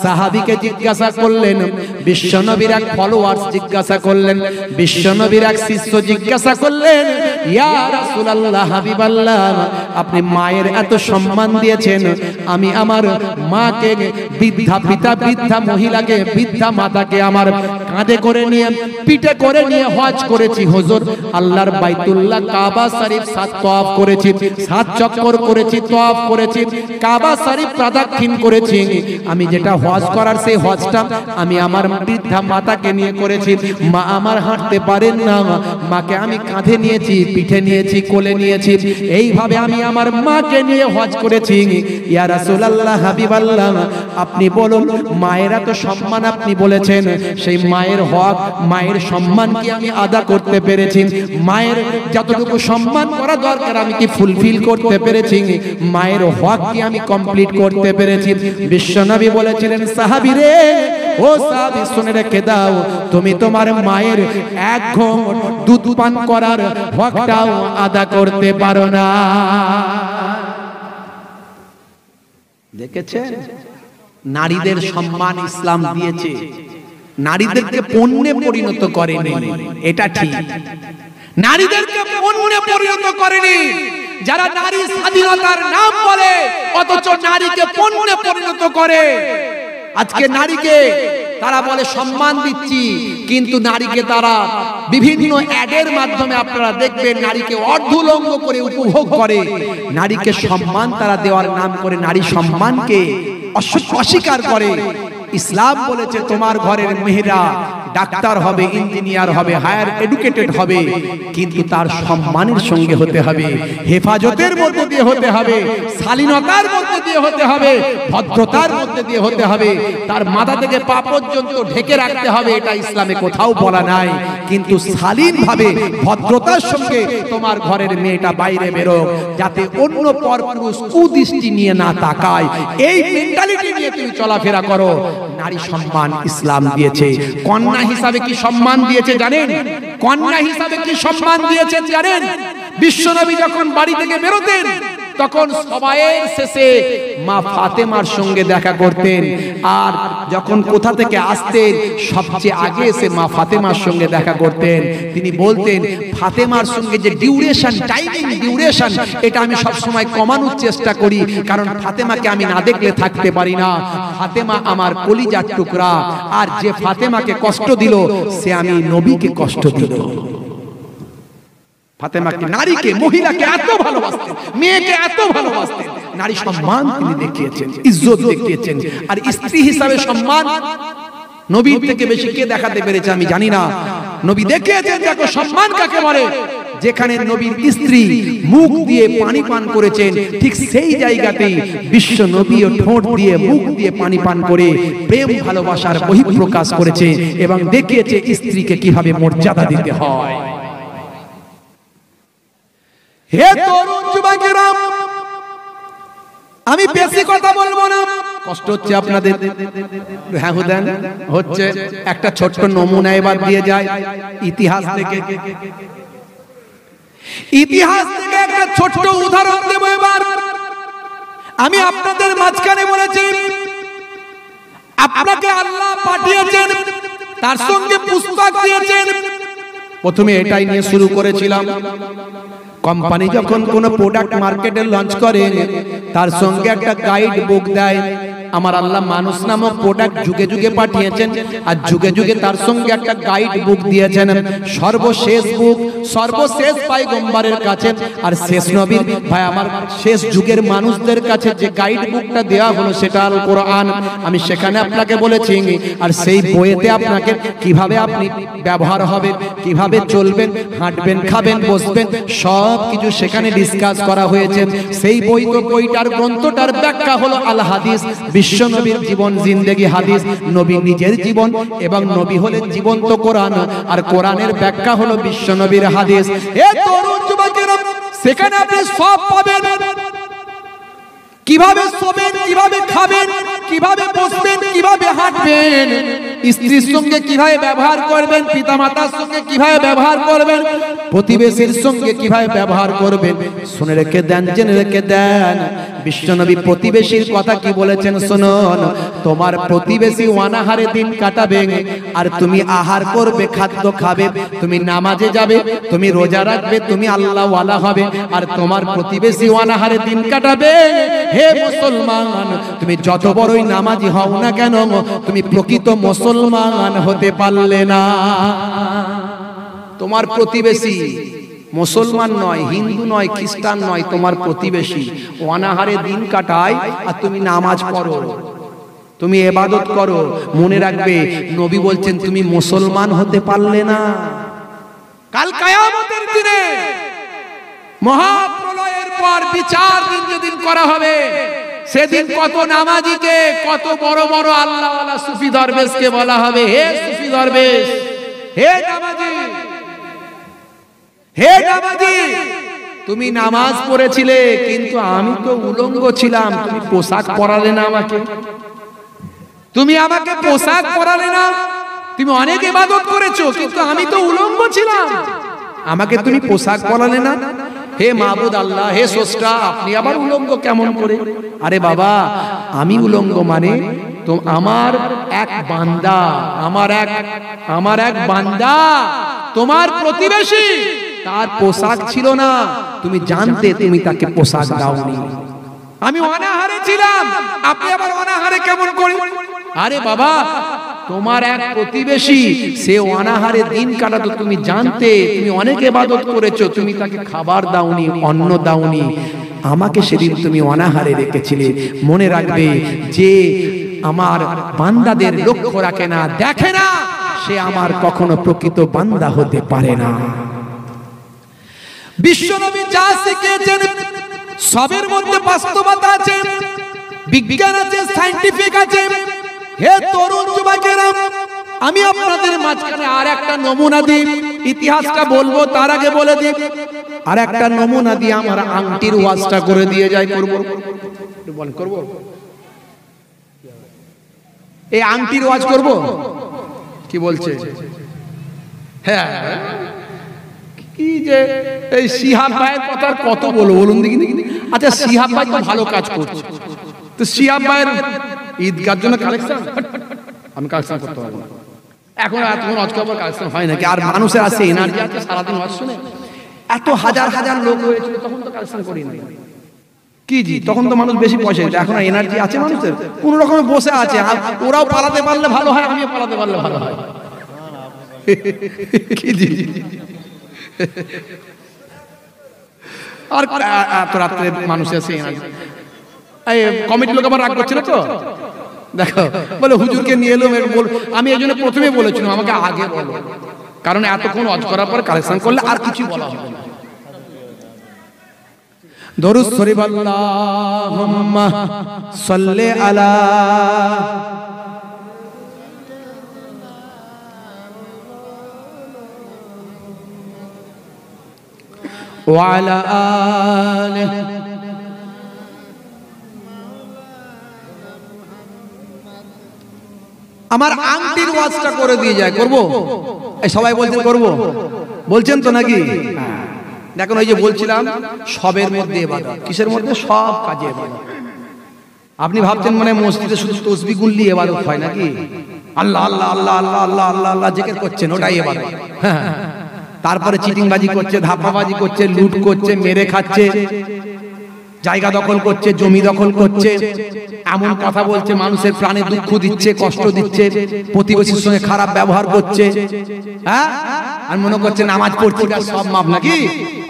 [SPEAKER 1] সাহাবীকে জিজ্ঞাসা করলেন, বিশ্বনবীর এক ফলোয়ার্স জিজ্ঞাসা করলেন, বিশ্বনবীর এক শিষ্য জিজ্ঞাসা করলেন, ইয়া রাসূলুল্লাহ, হাবিবাল্লাহ, আপনি মায়ের এত সম্মান দিয়েছেন, আমি আমার মাকে, বৃদ্ধা মহিলাকে, বৃদ্ধা মাতাকে আমার কাঁধে করে নিয়ে, পিঠে করে নিয়ে হজ করেছি হুজুর, আল্লাহর বাইতুল্লাহ কাবা শরীফ 7 তওয়াফ করেছি, 7 চক্কর করেছি, তওয়াফ করেছি, কাবা শরীফ প্রদক্ষিণ করেছি। আমি যেটা হজ করার সেই হজটা আমি আমার বৃদ্ধা মাতাকে নিয়ে করেছি। মা আমার হাঁটতে পারেন না, মাকে আমি কাঁধে নিয়েছি, পিঠে নিয়েছি, কোলে নিয়েছি, এইভাবে আমি আমার মাকে নিয়ে হজ করেছি। ইয়া রাসূলুল্লাহ, হাবিবাল্লাহ, আপনি বলুন, মায়ের এত সম্মান আপনি বলেছেন, সেই মায়ের হক, মায়ের সম্মান কি আমি আদা করতে পেরেছি? মায়ের যতটুকু সম্মান করা দরকার আমি কি ফুলফিল করতে পেরেছি? মায়ের হক কি আমি কমপ্লিট করতে পেরেছি? বিশ্বনবী বলেছিলেন, সাহাবী রে, ও সাহাবী শুনে রেখে দাও, তুমি তোমার মায়ের এক ঘোঁট দুধ পান করার হকটাও আদা করতে পারো না। দেখেছেন, নারীদের সম্মান ইসলাম দিয়েছে, নারীদেরকে পণ্যে পরিণত করেনি, এটা ঠিক। নারীদেরকে পণ্যে পরিণত করেনি, যারা নারী স্বাধীনতার নাম বলে অথচ নারীকে পণ্যে পরিণত করে। আজকে নারীকে তারা বলে সম্মান দিচ্ছি, কিন্তু নারীকে তারা বিভিন্ন অ্যাডের মাধ্যমে আপনারা দেখবেন নারীকে অর্ধলঙ্গ করে উপভোগ করে। নারীকে সম্মান তারা দেওয়ার নাম করে নারী সম্মানকে অস্বীকার করে। ইসলাম বলেছে তোমার ঘরের মেয়েরা ডাক্তার হবে, ইঞ্জিনিয়ার হবে, হায়ার এডুকেটেড হবে, কিন্তু তার সম্মানের সঙ্গে হতে হবে, হেফাজতের মধ্যে দিয়ে হতে হবে, শালীনতার মধ্যে দিয়ে হতে হবে, ভদ্রতার মধ্যে দিয়ে হতে হবে, তার মাথা থেকে পা পর্যন্ত ঢেকে রাখতে হবে। এটা ইসলামে কোথাও বলা নাই, কিন্তু শালীনভাবে ভদ্রতার সঙ্গে তোমার ঘরের মেয়েটা বাইরে বেরো, যাতে অন্য পরপুরুষ কুদৃষ্টি নিয়ে না তাকায়। এই মেন্টালিটি নিয়ে তুমি চলাফেরা করো। নারী সম্মান ইসলাম দিয়েছে। কন্যা হিসাবে কি সম্মান দিয়েছে জানেন? কন্যা হিসাবে কি সম্মান দিয়েছে জানেন? বিশ্বনবী যখন বাড়ি থেকে বেরোতেন তখন সবাইয়ের শেষে মা ফাতেমার সঙ্গে দেখা করতেন, আর যখন কোথা থেকে আসতেন সবচেয়ে আগে এসে মা ফাতেমার সঙ্গে দেখা করতেন। তিনি বলতেন ফাতেমার সঙ্গে যে ডিউরেশন, টাইমিং ডিউরেশন, এটা আমি সব সময় কমানোর চেষ্টা করি, কারণ ফাতেমাকে আমি না দেখলে থাকতে পারি না। ফাতেমা আমার কলিজার টুকরা, আর যে ফাতেমাকে কষ্ট দিল সে আমি নবীকে কষ্ট দিল। ফাতেমাকে, নারীকে, মহিলাকে এত ভালোবাসতেন, মেয়েকে এত ভালোবাসতেন। নারী সম্মান তিনি দেখিয়েছেন, ইজ্জত দেখিয়েছেন। আর স্ত্রী হিসাবে সম্মান নবীর থেকে বেশি কে দেখাতে পেরেছে আমি জানি না। নবী দেখিয়েছেন দেখো সম্মান কাকে বলে। যেখানে নবীর স্ত্রী মুখ দিয়ে পানি পান করেছেন, ঠিক সেই জায়গাতেই বিশ্ব নবীও ঠোঁট দিয়ে মুখ দিয়ে পানি পান করে প্রেম ভালোবাসার বহিঃপ্রকাশ করেছে এবং দেখিয়েছে স্ত্রীকে কিভাবে মর্যাদা দিতে হয়। হে তরুণ যুবকেরা, আমি বেশি কথা বলবো না, কষ্ট হচ্ছে আপনাদের। হ্যাঁ দেন হচ্ছে। একটা ছোট্ট নমুনা এবার দিয়ে যায় ইতিহাস থেকে। ইতিহাস থেকে একটা ছোট্ট উদাহরণ দেব এবার। আমি আপনাদের মাঝখানে বলেছি আপনাকে আল্লাহ পাঠিয়েছেন, তার সঙ্গে পুস্তক দিয়েছেন। প্রথমে এটাই নিয়ে শুরু করেছিলাম। কোম্পানি যখন কোনো প্রোডাক্ট মার্কেটে লঞ্চ করে তার সঙ্গে একটা গাইড বুক দেয়। আমার আল্লাহ মানুষ নামক প্রোডাক্ট যুগে যুগে পাঠিয়েছেন, আর যুগে যুগে তার সঙ্গে একটা গাইড বুক দিয়েছেন। সর্বশেষ বুক সর্বশেষ পয়গম্বরের কাছে আর শেষ নবীর ভাই আমার শেষ যুগের মানুষদের কাছে যে গাইড বুকটা দেওয়া হলো সেটা আল কোরআন। আমি সেখানে আপনাকে বলেছি, আর সেই বইতে আপনাকে কিভাবে আপনি ব্যবহার হবে, কিভাবে চলবেন, হাঁটবেন, খাবেন, বসবেন, সব কিছু সেখানে ডিসকাস করা হয়েছে। সেই বই তো বইটার গ্রন্থটার ব্যাখ্যা হলো আল হাদিস, বিশ্ব নবীর জীবন জিন্দেগি হাদিস। নবী নিজের জীবন এবং নবী হলেন জীবন্ত কোরআন, আর কোরআনের ব্যাখ্যা হলো বিশ্ব নবীর হাদিস। এ তরুণ যুবকেরা, সেখানে আপনি সব পাবেন। কিভাবে শোবেন, কিভাবে খাবেন, কিভাবে বসবেন, কিভাবে হাঁটবেন, স্ত্রীর সঙ্গে কিভাবে ব্যবহার করবেন, পিতামাতার সঙ্গে কিভাবে ব্যবহার করবেন, প্রতিবেশীর সঙ্গে কিভাবে ব্যবহার করবেন। শুনে রেখে দেন, জেনে রেখে দেন, বিশ্বনবী প্রতিবেশীর কথা কি বলেছেন শুনুন। তোমার প্রতিবেশী অনাহারে দিন কাটাবে, আর তুমি আহার করবে, খাদ্য খাবে, তুমি নামাজে যাবে, তুমি রোজা রাখবে, তুমি আল্লাহ ওয়ালা হবে, আর তোমার প্রতিবেশী অনাহারে দিন কাটাবে। হে মুসলমান, তুমি যত বড়ই নামাজি হও না কেন, তুমি প্রকৃত মুসলমান হতে পারলে না। তোমার প্রতিবেশী মুসলমান নয়, হিন্দু নয়, খ্রিস্টান নয়, তোমার প্রতিবেশী অনাহারে দিন কাটায়, আর তুমি নামাজ পড়ো, তুমি ইবাদত করো। মনে রাখবে নবী বলছেন তুমি মুসলমান হতে পারলে না। কাল কিয়ামতের দিনে মহাপ্রলয়ের পর বিচার দিন যেদিন করা হবে, সেদিন কত নামাজিকে, কত বড় বড় আল্লাহওয়ালা সুফি দরবেশকে বলা হবে, হে সুফি দরবেশ, হে নামাজি, হে নামাজি, তুমি নামাজ পড়েছিলে কিন্তু আমি তো উলঙ্গ ছিলাম, তুমি পোশাক পরালে না আমাকে, তুমি আমাকে পোশাক পরালে না। তুমি অনেক ইবাদত করেছো কিন্তু আমি তো উলঙ্গ ছিলাম, আমাকে তুমি পোশাক পরালে না। হে মাবুদ আল্লাহ, হে স্রষ্টা, আপনি আবার উলঙ্গ কেমন করে? আরে বাবা, আমি উলঙ্গ মানে তো আমার এক বান্দা, আমার এক বান্দা তোমার প্রতিবেশী, তার পোশাক ছিল না, তুমি জানতে, তুমি তাকে পোশাক দাওনি। আমি অনাহারে ছিলাম, আপনি আবার অনাহারে কেমন করে? আরে বাবা, তোমার এক প্রতিবেশী সে অনাহারে দিন কাটাতো, তুমি জানতে, তুমি অনেক ইবাদত করেছো, তুমি তাকে খাবার দাওনি, অন্ন দাওনি, আমাকে সেদিন তুমি অনাহারে রেখেছিলে। মনে রাখবে, যে আমার বান্দাদের লক্ষ্য রাখে না, দেখে না, সে আমার কখনো প্রকৃত বান্দা হতে পারে না। বিশ্বনবী যা শিখিয়েছেন সবের মধ্যে বাস্তবতা আছে, বিজ্ঞান আছে, সায়েন্টিফিক আছে। হে তরুণ যুবকেরা, আমি আপনাদের মাঝখানে আর একটা নমুনা দিই, ইতিহাসটা বলবো তার আগে বলে দিই, আর একটা নমুনা দিয়ে আমার আংটির ওয়াজটা করে দিয়ে যাই। করব করব এই আংটির ওয়াজ করব, কি বলছে? হ্যাঁ, কি যে এই শিহাব ভাইয়ের কথা কত বলবো, বলুন দেখি। আচ্ছা, শিহাব ভাই তো ভালো কাজ করছে, তো শিহাব ভাইয়ের ঈদগার জন্য কালেকশন, আমি কালেকশন করতে পারবো না এখন। এতক্ষণ ওয়াজ করবো, কালেকশন হয় নাকি? আর মানুষের আছে এনার্জি আছে সারাদিন ওয়াজ শুনে, এত হাজার হাজার লোক হয়েছিল, তখন তো কালেকশন করি না কি জি? তখন তো মানুষ বেশি পয়সা দিত, এখন এনার্জি আছে মানুষের, কোন রকমে বসে আছে। ওরাও পালাতে পারলে ভালো হয়, আমিও পালাতে পারলে ভালো হয়, কি জি? আর এত রাত্রে মানুষ আছে এনার্জি। এই কমিটির লোক আবার রাগ করছিল তো, দেখো বলে হুজুরকে নিয়ে এলো। আমি এই জন্য প্রথমে বলেছিলাম আমাকে আগে বলো, কারণ এতক্ষণ ওয়াজ করার পর কালেকশন করলে আর কিছু বলা হবে না। দরুদ শরীফ, আল্লাহুম্মা সাল্লি আলা ওয়া আলা আলিহি। আমার আংটির ওয়াজটা করে দিয়ে যায়, করব? এই সবাই বলছেন করব, বলছেন তো নাকি? দেখুন, ওই যে বলছিলাম সবের মধ্যে ইবাদত, কিসের মধ্যে? সব কাজে ইবাদত। আপনি ভাবছেন মানে মসজিদে শুধু তাসবিহ গুনলি ইবাদত হয় নাকি? আল্লাহ আল্লাহ আল্লাহ আল্লাহ আল্লাহ আল্লাহ আল্লাহ জিকির করছেন, ওটাই ইবাদত। হ্যাঁ, তারপরে চিটিংবাজি করছে, ধাপ্পাবাজি করছে, লুট করছে, মেরে খাচ্ছে, জায়গা দখল করছে, জমি দখল করছে, এমন কথা বলছে, মানুষের প্রাণে দুঃখ দিচ্ছে, কষ্ট দিচ্ছে, প্রতিবেশীর সঙ্গে খারাপ ব্যবহার করছে। হ্যাঁ, আর মনে করছে নামাজ পড়ছি সব মাপ নাকি?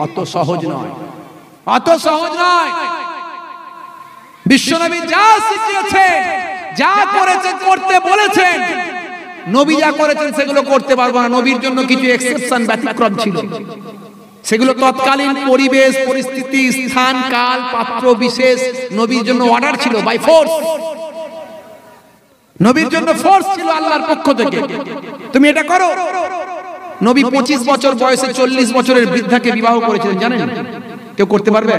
[SPEAKER 1] অত সহজ নয়, অত সহজ নয়। বিশ্বনবী যা শিখিয়েছেন, যা করেছেন, করতে বলেছেন, নবী যা করেছেন সেগুলো করতে পারবো না। নবীর জন্য কিছু এক্সেপশন, ব্যতিক্রম ছিল, সেগুলো তৎকালীন পরিবেশ, পরিস্থিতি, স্থান, কাল, পাত্র বিশেষ নবীর জন্য অর্ডার ছিল, বাই ফোর্স। নবীর জন্য ফোর্স ছিল আল্লাহর পক্ষ থেকে, তুমি এটা করো। নবী 25 বছর বয়সে 40 বছরের বৃদ্ধাকে বিবাহ করেছিলেন, জানেন? কেউ করতে পারবে?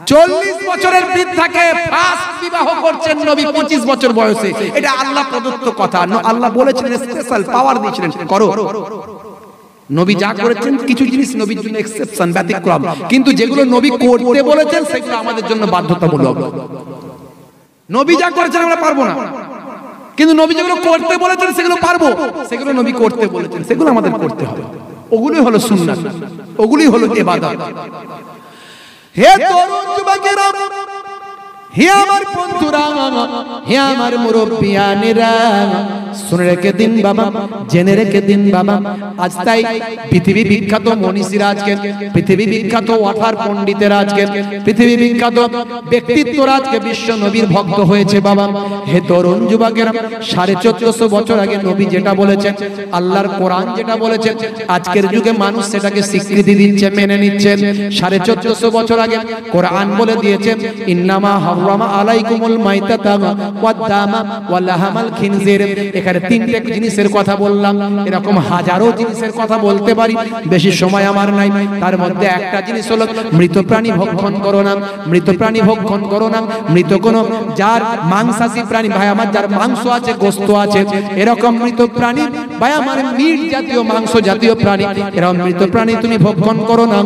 [SPEAKER 1] 40 বছরের বৃদ্ধাকে ফার্স্ট বিবাহ করছেন নবী 25 বছর বয়সে। এটা আল্লাহ প্রদত্ত কথা, আল্লাহ বলেছিলেন, স্পেশাল পাওয়ার দিয়েছিলেন, করো। নবী যা করেছেন কিছু জিনিস নবীর জন্য এক্সেপশন, ব্যতিক্রম, কিন্তু যেগুলো নবী করতে বলেছেন সেগুলো আমাদের জন্য বাধ্যতামূলক। নবী যা করেছেন আমরা পারবো না, কিন্তু নবী যেগুলো করতে বলেছেন সেগুলো পারবো। সেগুলো নবী করতে বলেছেন সেগুলো আমাদের করতে হবে, ওগুলোই হলো সুন্নাত, ওগুলোই হলো ইবাদত। হে তরুণ যুবকেরা, হে আমার বন্ধুরা, হে আমার মুরব্বিয়ানেরা, শুনে রেখে দিন বাবা, জেনে রেখে দিন বাবা। আজ তাই পৃথিবী বিখ্যাত মনীষীরা আজকে, পৃথিবী বিখ্যাত ওয়াথার পণ্ডিতেরা আজকে, পৃথিবী বিখ্যাত ব্যক্তিত্বরা আজকে বিশ্ব নবীর ভক্ত হয়েছে বাবা। হে তরুণ যুবকেরা, 1450 বছর আগে নবী যেটা বলেছেন, আল্লাহর কোরআন যেটা বলেছেন, আজকের যুগে মানুষ সেটাকে স্বীকৃতি দিচ্ছে, মেনে নিচ্ছে। 1450 বছর আগে কোরআন বলে দিয়েছে, ইন্নামা হারামা আলাইকুমুল মাইতাতা ওয়াদ দামা ওয়া লাহামাল খিনজির। এখানে তিনটে জিনিসের কথা বললাম, এরকম হাজারো জিনিসের কথা বলতে পারি, বেশি সময় আমার নাই। তার মধ্যে একটা জিনিস হলো মৃত প্রাণী ভক্ষণ করো না, মৃত প্রাণী ভক্ষণ করো না। মৃত কোন যার মাংসাশী প্রাণী ভাই আমার, যার মাংস আছে, গোশত আছে, এরকম মৃত প্রাণী ভাই আমার, মিট জাতীয়, মাংস জাতীয় প্রাণী, এরকম মৃত প্রাণী তুমি ভক্ষণ করো না।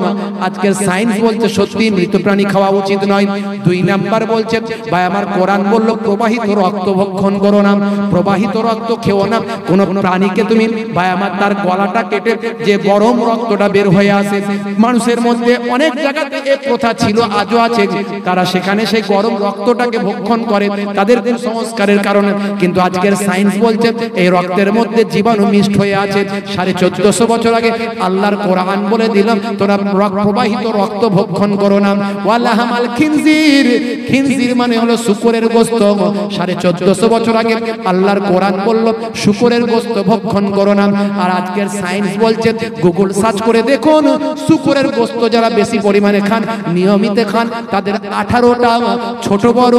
[SPEAKER 1] আজকের সায়েন্স বলছে সত্যি মৃত প্রাণী খাওয়া উচিত নয়। 2 নাম্বার বলছে বলছে ভাই আমার কোরআন বলল প্রবাহিত রক্ত ভক্ষণ করো না, প্রবাহিত রক্ত খেও না। কোন প্রাণীকে তুমি ভাই আমার তার গলাটা কেটে যে গরম রক্তটা বের হয়ে আসে, মানুষের মধ্যে অনেক জায়গাতে এই প্রথা ছিল, আজও আছে, তারা সেখানে সেই গরম রক্তটাকে ভক্ষণ করে তাদের কুসংস্কারের কারণে। কিন্তু আজকের সায়েন্স বলছে এই রক্তের মধ্যে জীবাণু মিক্সড হয়ে আছে। 1450 বছর আগে আল্লাহর কোরআন বলে দিলাম তোরা প্রবাহিত রক্ত ভক্ষণ করো না। ওয়ালাহামাল খিনজির, খিনজির মানে হলো শূকরের গোশত। 1450 বছর আগে আল্লাহর কোরআন বলল শূকরের গোশত ভক্ষণ করো না। আর আজকের সায়েন্স বলছে গুগল সার্চ করে দেখুন শূকরের গোশত যারা বেশি পরিমাণে খান, নিয়মিত খান, তাদের 18টা ছোট বড়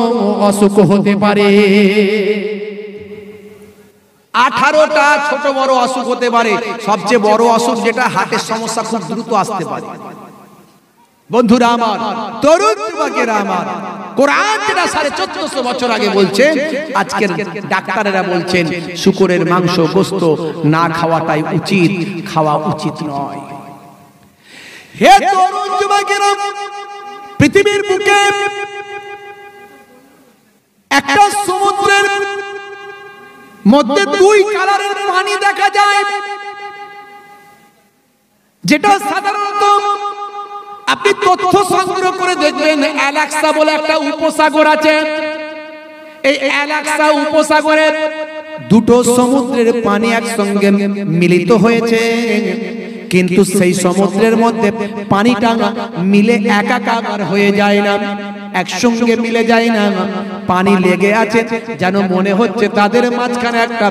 [SPEAKER 1] অসুখ হতে পারে। 18টা ছোট বড় অসুখ হতে পারে। সবচেয়ে বড় অসুখ যেটা হার্টের সমস্যা খুব দ্রুত আসতে পারে। বন্ধুরা আমার, তরুণ যুবকেরা আমার, কোরআন যেটা 1450 বছর আগে বলছে, আজকের ডাক্তারেরা বলছেন শূকরের মাংস গোশত না খাওয়াটাই উচিত, খাওয়া উচিত নয়। হে তরুণ যুবকেরা, পৃথিবীর বুকে একটা সমুদ্রের মধ্যে 2 কালারের পানি দেখা যায়, যেটা সাধারণত আপনি তথ্য সংগ্রহ করে দেখবেন অ্যালাক্সা বলে একটা উপসাগর আছে। এই অ্যালাক্সা উপসাগরের 2টো সমুদ্রের পানি একসঙ্গে মিলিত হয়েছে, কিন্তু সেই সমুদ্রের মধ্যে পানিটা মিলে একাকার হয়ে যায় না, একসঙ্গে মিলে যায় না, পানি লেগে আছে, যেন মনে হচ্ছে তাদের মাঝখানে একটা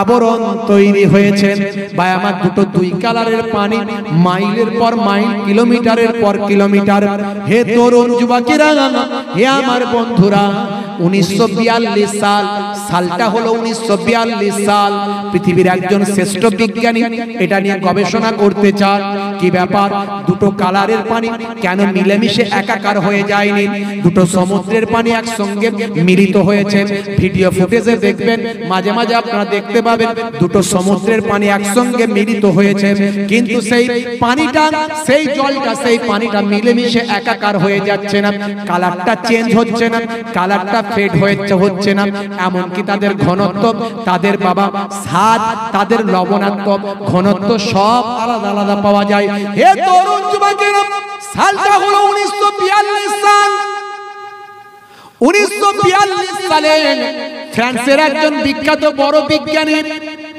[SPEAKER 1] আবরণ তৈরি হয়েছে। ভাই আমার 2 কালারের পানি, মাইলের পর মাইল, কিলোমিটারের পর কিলোমিটার। হে তরুণ যুবকেরা, হে আমার বন্ধুরা, 1942 সাল, সালটা হলো 1942 সাল। পৃথিবীর একজন শ্রেষ্ঠ বিজ্ঞানী এটা নিয়ে গবেষণা করতে চান কি ব্যাপার 2টো কালারের পানি কেন মিলেমিশে একাকার হয়ে যায়নি, 2টো সমুদ্রের পানি একসঙ্গে মিলিত হয়েছে। ভিডিও ফুটেজে দেখবেন, মাঝে মাঝে আপনারা দেখতে পাবেন 2টো সমুদ্রের পানি একসঙ্গে মিলিত হয়েছে, কিন্তু সেই পানিটা, সেই জলটা, সেই পানিটা মিলেমিশে একাকার হয়ে যাচ্ছে না, কালারটা চেঞ্জ হচ্ছে না, কালারটা ফেড হচ্ছে না, এমনকি তাদের ঘনত্ব, তাদের বাবা স্বাদ, তাদের লবণাত্মক ঘনত্ব সব আলাদা আলাদা পাওয়া যায়। হে তরুণ যুবকেরা, সালটা হলো 1942 সাল। 1942 সালে ফ্রান্সের একজন বিখ্যাত বড় বিজ্ঞানী,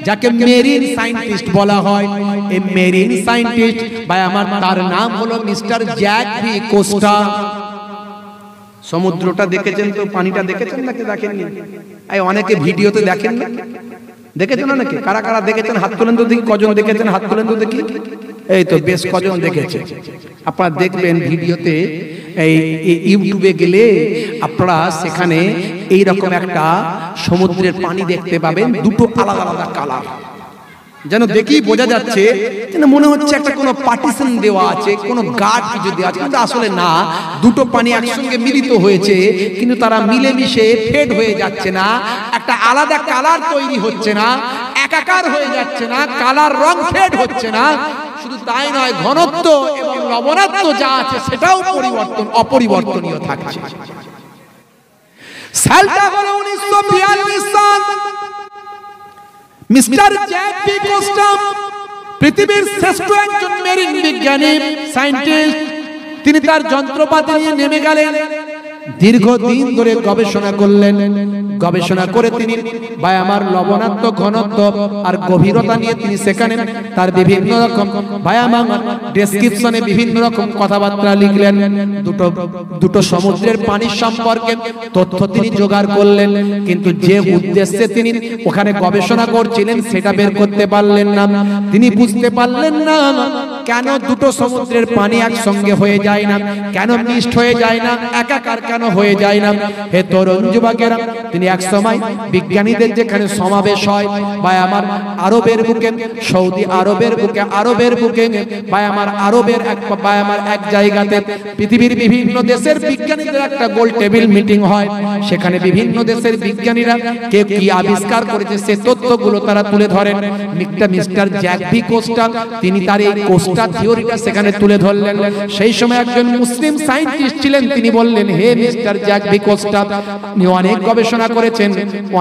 [SPEAKER 1] যাকে মেরিন সায়েন্টিস্ট বলা হয়, এই মেরিন সায়েন্টিস্ট ভাই আমার, তার নাম হলো মিস্টার জ্যাক ভি কোস্টা। সমুদ্রটা দেখেছেন তো, পানিটা দেখেছেন নাকি দেখেননি? এই অনেকে ভিডিওতে দেখেন না, দেখেছেন নাকি? কারা কারা দেখেছেন হাত তোলেন তো দেখি, কজন দেখেছেন হাত তোলেন তো দেখি। এই তো বেশ কজন দেখেছে। আপনারা দেখবেন ভিডিওতে, এই ইউটিউবে গেলে আপনারা সেখানে এই রকম একটা সমুদ্রের পানি দেখতে পাবেন, 2টো আলাদা আলাদা কালার, যেন দেখেই বোঝা যাচ্ছে যেন মনে হচ্ছে একটা কোনো পার্টিশন দেওয়া আছে, কোনো গার্ড কিছু দেওয়া আছে, কিন্তু আসলে না, 2টো পানি একসঙ্গে মিলিত হয়েছে, কিন্তু তারা মিলেমিশে ফেড হয়ে যাচ্ছে না, একটা আলাদা কালার তৈরি হচ্ছে না, একাকার হয়ে যাচ্ছে না, কালার রং ফেড হচ্ছে না। শুধু তাই নয়, ঘনত্ব এবং লবণাত্ম যা আছে সেটাও অপরিবর্তনীয় থাকছে। সালটা হলো 1942 সাল। মিস্টার জ্যাক ভি কোস্টা পৃথিবীর শ্রেষ্ঠ একজন মেরিন বিজ্ঞানী, সায়েন্টিস্ট। তিনি তার যন্ত্রপাতি নিয়ে নেমে গেলেন, দীর্ঘদিন ধরে গবেষণা করলেন। গবেষণা করে তিনি ভাই আমার লবণাত্ম, ঘনত্ব আর গভীরতা নিয়ে তিনি সেখানে তার বিভিন্ন রকম ভাই আমার ডেসক্রিপশনে বিভিন্ন রকম কথাবার্তা লিখলেন। দুটো সমুদ্রের পানির সম্পর্কে তথ্য তিনি জোগাড় করলেন, কিন্তু যে উদ্দেশ্যে তিনি ওখানে গবেষণা করছিলেন সেটা বের করতে পারলেন না। তিনি বুঝতে পারলেন না কেন 2টো সমুদ্রের পানি একসঙ্গে হয়ে যায় না, কেন মিক্সড হয়ে যায় না, একাকার কেন হয়ে যায় না। হে তরুণ যুবকেরা, তিনি এক সময় বিজ্ঞানীদের যেখানে সমাবেশ হয় ভাই আমার আরবের বুকে, সৌদি আরবের বুকে, আরবের বুকে ভাই আমার আরবের এক জায়গাতে পৃথিবীর বিভিন্ন দেশের বিজ্ঞানীদের একটা গোল টেবিল মিটিং হয়। সেখানে বিভিন্ন দেশের বিজ্ঞানীরা কে কি আবিষ্কার করেছে সে তথ্যগুলো তারা তুলে ধরেন। মিস্টার জ্যাক ভি কোস্টা তিনি তার এই কোস্টা গোটা থিওরিটা সেখানে তুলে ধরলেন। সেই সময় একজন মুসলিম সায়েন্টিস্ট ছিলেন, তিনি বললেন, হে মিস্টার জ্যাক ভিকোস্টা, আপনি অনেক গবেষণা করেছেন,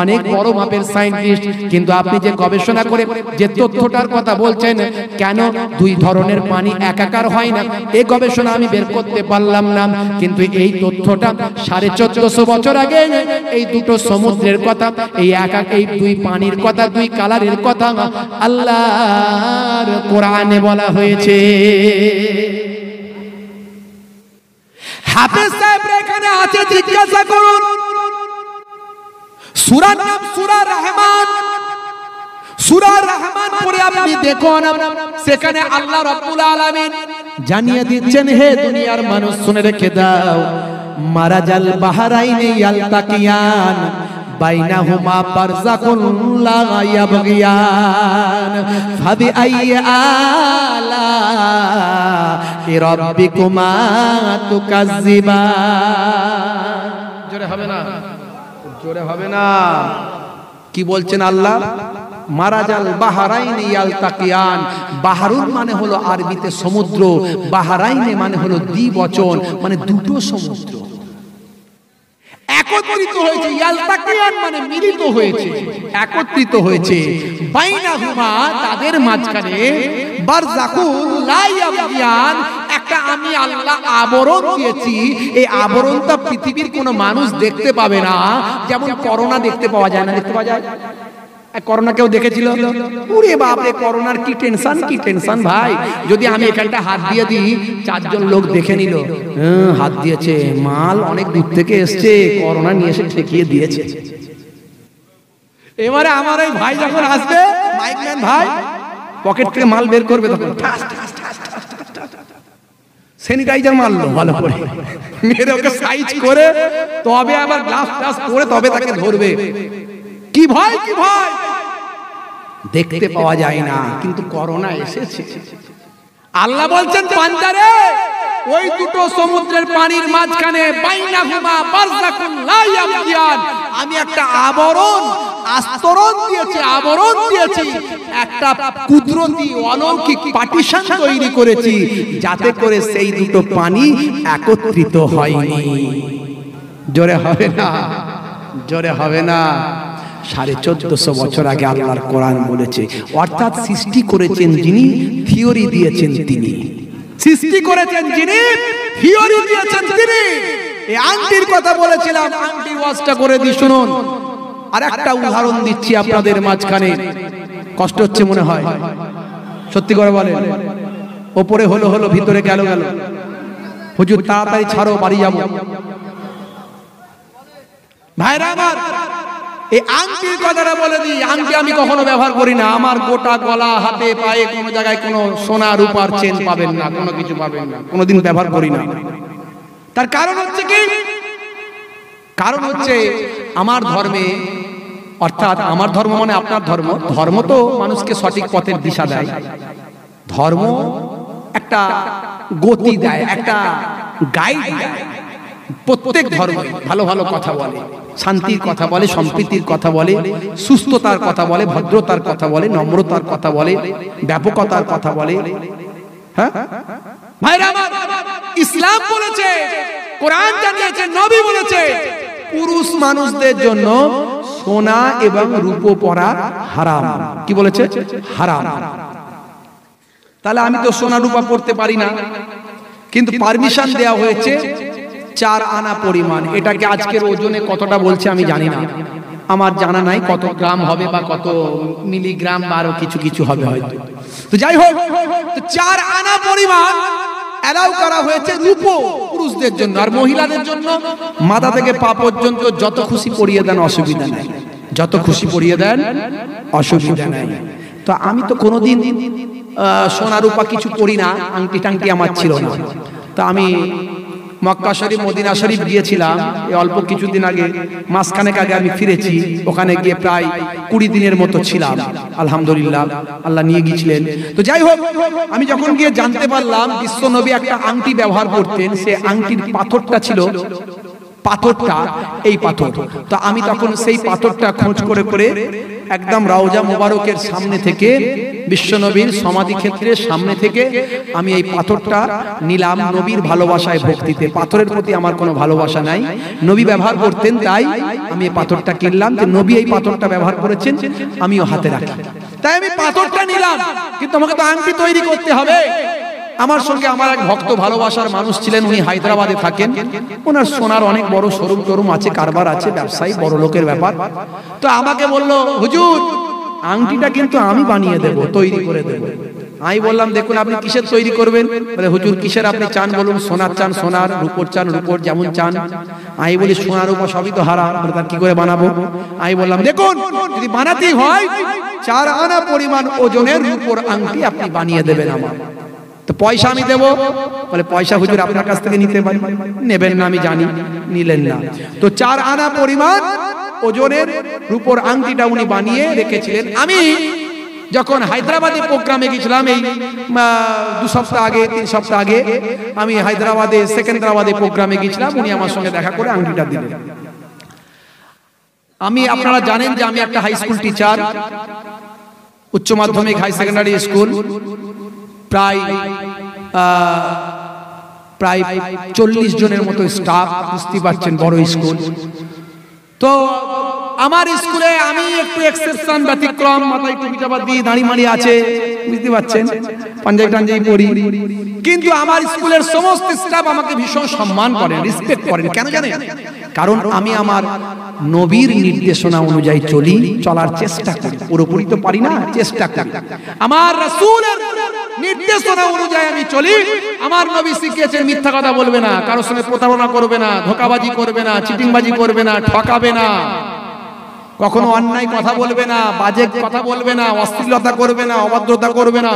[SPEAKER 1] অনেক বড় মাপের সায়েন্টিস্ট, কিন্তু আপনি যে গবেষণা করে যে তথ্যটার কথা বলছেন, কেন দুই ধরনের পানি একাকার হয় না, এই গবেষণা আমি বের করতে পারলাম না। কিন্তু এই তথ্যটা 1450 বছর আগে এই দুটো সমুদ্রের কথা, এই দুই পানির কথা, দুই কালারের কথা আল্লাহর কোরআনে বলা হয়েছে। হাফেজ সাহেব এখানে আছে, জিজ্ঞাসা করুন। সূরার নাম সূরা রহমান। সূরা রহমান পড়ে আপনি দেখুন, সেখানে আল্লাহ রাব্বুল আলামিন জানিয়ে দিচ্ছেন, হে দুনিয়ার মানুষ শুনে রেখে দাও, মারাজাল বাহরাইনি ইয়ালতাকিয়ান বাইনাহুমা বারযাকুন লা ইয়াবগিয়ান ফাবিআইয়ি আলা'i রাব্বিকুমা তুকাজ্জিবান। জোরে হবে না, জোরে হবে না। কি বলছেন আল্লাহ? মারাজাল বাহরাইনি ইয়ালতাকিয়ান। বাহরুন মানে হলো আরবিতে সমুদ্র, বাহরাইনে মানে হলো দ্বিবচন, মানে দুটো সমুদ্র একত্রিত হয়েছে। ইয়ালতাকিয়ান মানে মিলিত হয়েছে, একত্রিত হয়েছে। বাইনাহুমা তাদের মাঝখানে, বারযাকুন লা ইয়াবগিয়ান একটা আমি আল্লাহ আবরণ দিয়েছি। এই আবরণটা পৃথিবীর কোনো মানুষ দেখতে পাবে না, যেমন করোনা দেখতে পাওয়া যায় না। দেখতে পাওয়া যায়? করোনা কেউ দেখেছিল? ওরে বাপ রে, করোনার কি টেনশন, কি টেনশন ভাই। যদি আমি এখানটা হাত দিয়ে দিই, 4 জন লোক দেখে নিল, হাত দিয়েছে, মাল অনেক দূর থেকে এসছে, করোনা নিয়ে এসে ঠেকিয়ে দিয়েছে। এবারে আমার ওই ভাই যখন আসবে, মাইকম্যান ভাই পকেট থেকে মাল বের করবে, তখন স্যানিটাইজার মারলো ভালো করে, মেরে ওকে সাইজ করে, তবে আবার গ্লাস টাস করে তবে তাকে ধরবে। কি ভয়, কি ভয়। দেখতে পাওয়া যায় না, কিন্তু করোনা এসেছে। আল্লাহ বলছেন, বান্দারে ওই দুটো সমুদ্রের পানির মাঝখানে বাইনাহুমা বারযাকুন লা ইয়াবগিয়ান আমি একটা আবরণ, আস্তরণ দিয়েছি, আবরণ দিয়েছি, একটা কুদরতি অলৌকিক পার্টিশন তৈরি করেছি, যাতে করে সেই দুটো পানি একত্রিত হয়নি। জোরে হবে না, জোরে হবে না। 1450 বছর আগে আল্লাহর কোরআন বলেছে, অর্থাৎ সৃষ্টি করেছেন যিনি, থিওরি দিয়েছেন তিনি। সৃষ্টি করেছেন যিনি, থিওরি দিয়েছেন তিনি। এই আংটির কথা বলেছিলাম, আংটির ওয়াজটা করে দি শুনুন। আর একটা উদাহরণ দিচ্ছি আপনাদের মাঝখানে। কষ্ট হচ্ছে মনে হয়, সত্যি করে বলেন। ওপরে হলো হলো, ভিতরে গেল গেল। হুজুর তাড়াতাড়ি ছাড়ো, বাড়ি যাব। ভাইরা আমার, এই আংটির কথাটা বলে দিই। আংটি আমি কখনো ব্যবহার করি না। আমার গোটা গলা, হাতে, পায়ে কোনো জায়গায় কোনো সোনা রূপার চেন পাবেন না, কোনো কিছু পাবেন না, কোনোদিন ব্যবহার করি না। তার কারণ হচ্ছে কি? কারণ হচ্ছে আমার ধর্মে, অর্থাৎ আমার ধর্ম মানে আপনার ধর্ম। ধর্ম তো মানুষকে সঠিক পথের দিশা দেয়। ধর্ম একটা গতি দেয়, একটা গাইড দেয়। প্রত্যেক ধর্ম ভালো ভালো কথা বলে, শান্তির কথা বলে, সম্প্রীতির কথা বলে, সুস্থতার কথা বলে, ভদ্রতার কথা বলে, নম্রতার কথা বলে, ব্যাপকতার কথা বলে। হ্যাঁ ভাইরা আমার, ইসলাম বলেছে, কোরআন জানিয়েছে, নবী বলেছে, পুরুষ মানুষদের জন্য সোনা এবং রূপো পরা হারাম। কি বলেছে? হারাম। তাহলে আমি তো সোনা রূপা পড়তে পারি না, কিন্তু পারমিশন দেওয়া হয়েছে 4 আনা পরিমাণ। এটাকে আজকের ওজনে কতটা বলছে আমি জানি না, আমার জানা নাই কত গ্রাম হবে বা কত মিলিগ্রাম বা আরো কিছু কিছু হবে হয়তো। তো যাই হোক, 4 আনা পরিমাণ অ্যালাউ করা হয়েছে রূপো পুরুষদের জন্য। আর মহিলাদের জন্য মাথা থেকে পা পর্যন্ত যত খুশি পরিয়ে দেন, অসুবিধা নাই। যত খুশি পরিয়ে দেন, অসুবিধা নাই। তো আমি তো কোনোদিন সোনা রূপা কিছু পরি না, আংটি টাংটি আমার ছিল না। তো আমি মক্কা শরীফ, মদিনা শরীফ গিয়েছিলাম এই অল্প কিছুদিন আগে, মাসখানেক আগে আমি ফিরেছি। ওখানে গিয়ে প্রায় 20 দিনের মতো ছিলাম। আলহামদুলিল্লাহ, আল্লাহ নিয়ে গিয়েছিলেন। তো যাই হোক, আমি যখন গিয়ে জানতে পারলাম বিশ্ব নবী একটা আংটি ব্যবহার করতেন, সে আংটির পাথরটা ছিল পাথরটা এই পাথর। তো আমি তখন সেই পাথরটা খোঁজ করে করে একদম রওজা মোবারকের সামনে থেকে, বিশ্বনবীর সমাধি ক্ষেত্রের সামনে থেকে আমি এই পাথরটা নিলাম নবীর ভালোবাসায়, ভক্তিতে। পাথরের প্রতি আমার কোনো ভালোবাসা নাই, নবী ব্যবহার করতেন তাই আমি এই পাথরটা কিনলাম, যে নবী এই পাথরটা ব্যবহার করেছেন আমিও হাতে রাখি, তাই আমি পাথরটা নিলাম। কিন্তু আমাকে তো আংটি তৈরি করতে হবে। আমার সঙ্গে আমার এক ভক্ত ভালোবাসার মানুষ ছিলেন, উনি হায়দ্রাবাদে থাকেন, ওনার সোনার অনেক বড় শোরুম টোরুম আছে, কারবার আছে, ব্যবসায়ী, বড় লোকের ব্যাপার। তো আমাকে বলল, হুজুর আংটিটা কিন্তু আমি বানিয়ে দেব, তৈরি করে দেব। আমি বললাম, দেখুন আপনি কিসের তৈরি করবেন? বলে, হুজুর কিসের আপনি চান বলুন, সোনার চান সোনার, রূপোর চান রূপোর, যেমন চান। আমি বলি, সোনার রূপা সবই তো হারাম, তার কি করে বানাবো? আমি বললাম, দেখুন যদি বানাতেই হয় 4 আনা পরিমাণ ওজনের রূপোর আংটি আপনি বানিয়ে দেবেন আমার, তো পয়সা আমি দেবো। বলে, পয়সা হুজুর আপনার কাছ থেকে নিতে পারি? নেবেন না আমি জানি, নিলেন না। তো 4 আনা পরিমাণ ওজনের রূপোর আংটিটা উনি বানিয়ে রেখেছিলেন। আমি যখন হায়দ্রাবাদে প্রোগ্রামে গেছিলাম, এই 2 সপ্তাহ আগে 3 সপ্তাহ আগে আমি হায়দ্রাবাদে সেকেন্দ্রাবাদে প্রোগ্রামে গেছিলাম, উনি আমার সঙ্গে দেখা করে আংটিটা দিলেন। আমি, আপনারা জানেন যে আমি একটা হাই স্কুল টিচার, উচ্চ মাধ্যমিক হাই সেকেন্ডারি স্কুল, প্রায় 40 জনের মতো স্টাফ, বুঝতে পারছেন বড় স্কুল। তো আমার স্কুলে আমি একটু এক্সেপশন, ব্যতিক্রম, মাথায় টুপিটা বাদ দিয়ে দাড়ি মাড়ি আছে, বুঝতে পারছেন, পাঞ্জাবি টাঞ্জাবি পরি। কিন্তু আমার স্কুলের সমস্ত স্টাফ আমাকে ভীষণ সম্মান করেন, রেসপেক্ট করেন। কেন জানেন? কারণ আমি আমার নবীর নির্দেশনা অনুযায়ী চলি, চলার চেষ্টা করি। পুরোপুরি তো পারি না, চেষ্টা করি। আমার রাসূলের নির্দেশনা অনুযায়ী আমি চলি। আমার নবী শিখিয়েছেন মিথ্যা কথা বলবে না, কারোর সঙ্গে প্রতারণা করবে না, ধোঁকাবাজি করবে না, চিটিংবাজি করবে না, ঠকাবে না, কখনো অন্যায় কথা বলবে না, বাজে কথা বলবে না, অশ্লীলতা করবে না, অভদ্রতা করবে না।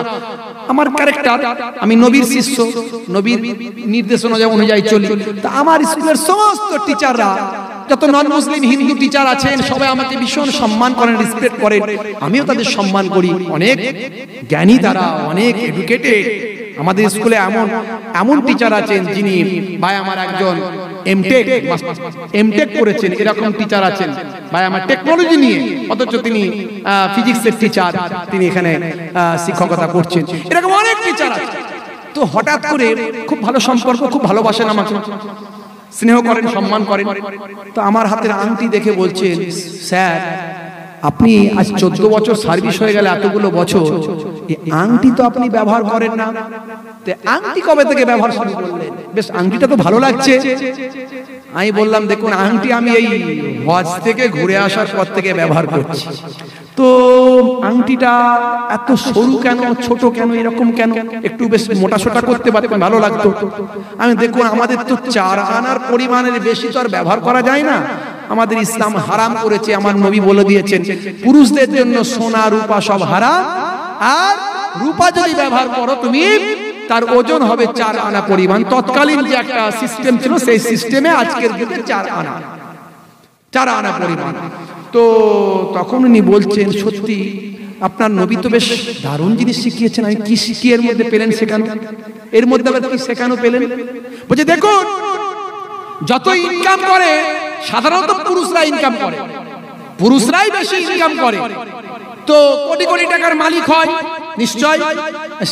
[SPEAKER 1] আমার ক্যারেক্টার, আমি নবীর শিষ্য, নবীর নির্দেশনা অনুযায়ী চলি। তা আমার স্কুলের সমস্ত টিচাররা, যত নন মুসলিম হিন্দু টিচার আছেন, সবাই আমাকে ভীষণ সম্মান করেন, রেসপেক্ট করেন, আমিও তাদের সম্মান করি। অনেক জ্ঞানী তারা, অনেক এডুকেটেড। আমাদের স্কুলে এমন টিচার আছেন যিনি, ভাই আমার একজন এমটেক করেছেন, এরকম টিচার আছেন। ভাই আমার টেকনোলজি নিয়ে, অথচ তিনি ফিজিক্সের টিচার, তিনি এখানে শিক্ষকতা করছেন। এরকম অনেক টিচার আছে। তো হঠাৎ করে খুব ভালো সম্পর্ক, খুব ভালোবাসেন আমাকে, স্নেহ করেন, সম্মান করেন। তো আমার হাতের আংটি দেখে বলছেন, স্যার আপনি আজ 14 বছর সার্ভিস হয়ে গেলে, এতগুলো বছর, এই আংটি তো আপনি ব্যবহার করেন না, তো আংটি কবে থেকে ব্যবহার শুরু করলেন? বেশ, আংটিটা তো ভালো লাগছে। আমি বললাম, দেখুন আংটি আমি এই হজ থেকে ঘুরে আসার পর থেকে ব্যবহার করছি। তো আংটিটা এত সরু কেন, ছোট কেন, এরকম কেন? একটু বেশ মোটা সোটা করতে পারতেন, ভালো লাগতো। আমি, দেখুন আমাদের তো 4 আনার পরিমাণের বেশি তো আর ব্যবহার করা যায় না, আমাদের ইসলাম হারাম করেছে। আমার নবী বলে দিয়েছেন, পুরুষদের জন্য সোনা রূপা সব হারাম, আর রূপা যদি ব্যবহার করো তুমি, তার ওজন হবে 4 আনা পরিমাণ। তৎকালীন যে একটা সিস্টেম ছিল, সেই সিস্টেমে আজকের যুগে 4 আনা পরিমাণ। তো তখন উনি বলছেন, সত্যি আপনার নবী তো বেশ দারুণ জিনিস শিখিয়েছেন। আমি কি শিখি এর মধ্যে পেলেন শেখানো? এর মধ্যে আবার কি শেখানো পেলেন? বলছে, দেখুন যত ইনকাম করে সাধারণত পুরুষরা ইনকাম করে, পুরুষরাই বেশি ইনকাম করে। তো কোটি কোটি টাকার মালিক হয় নিশ্চয়,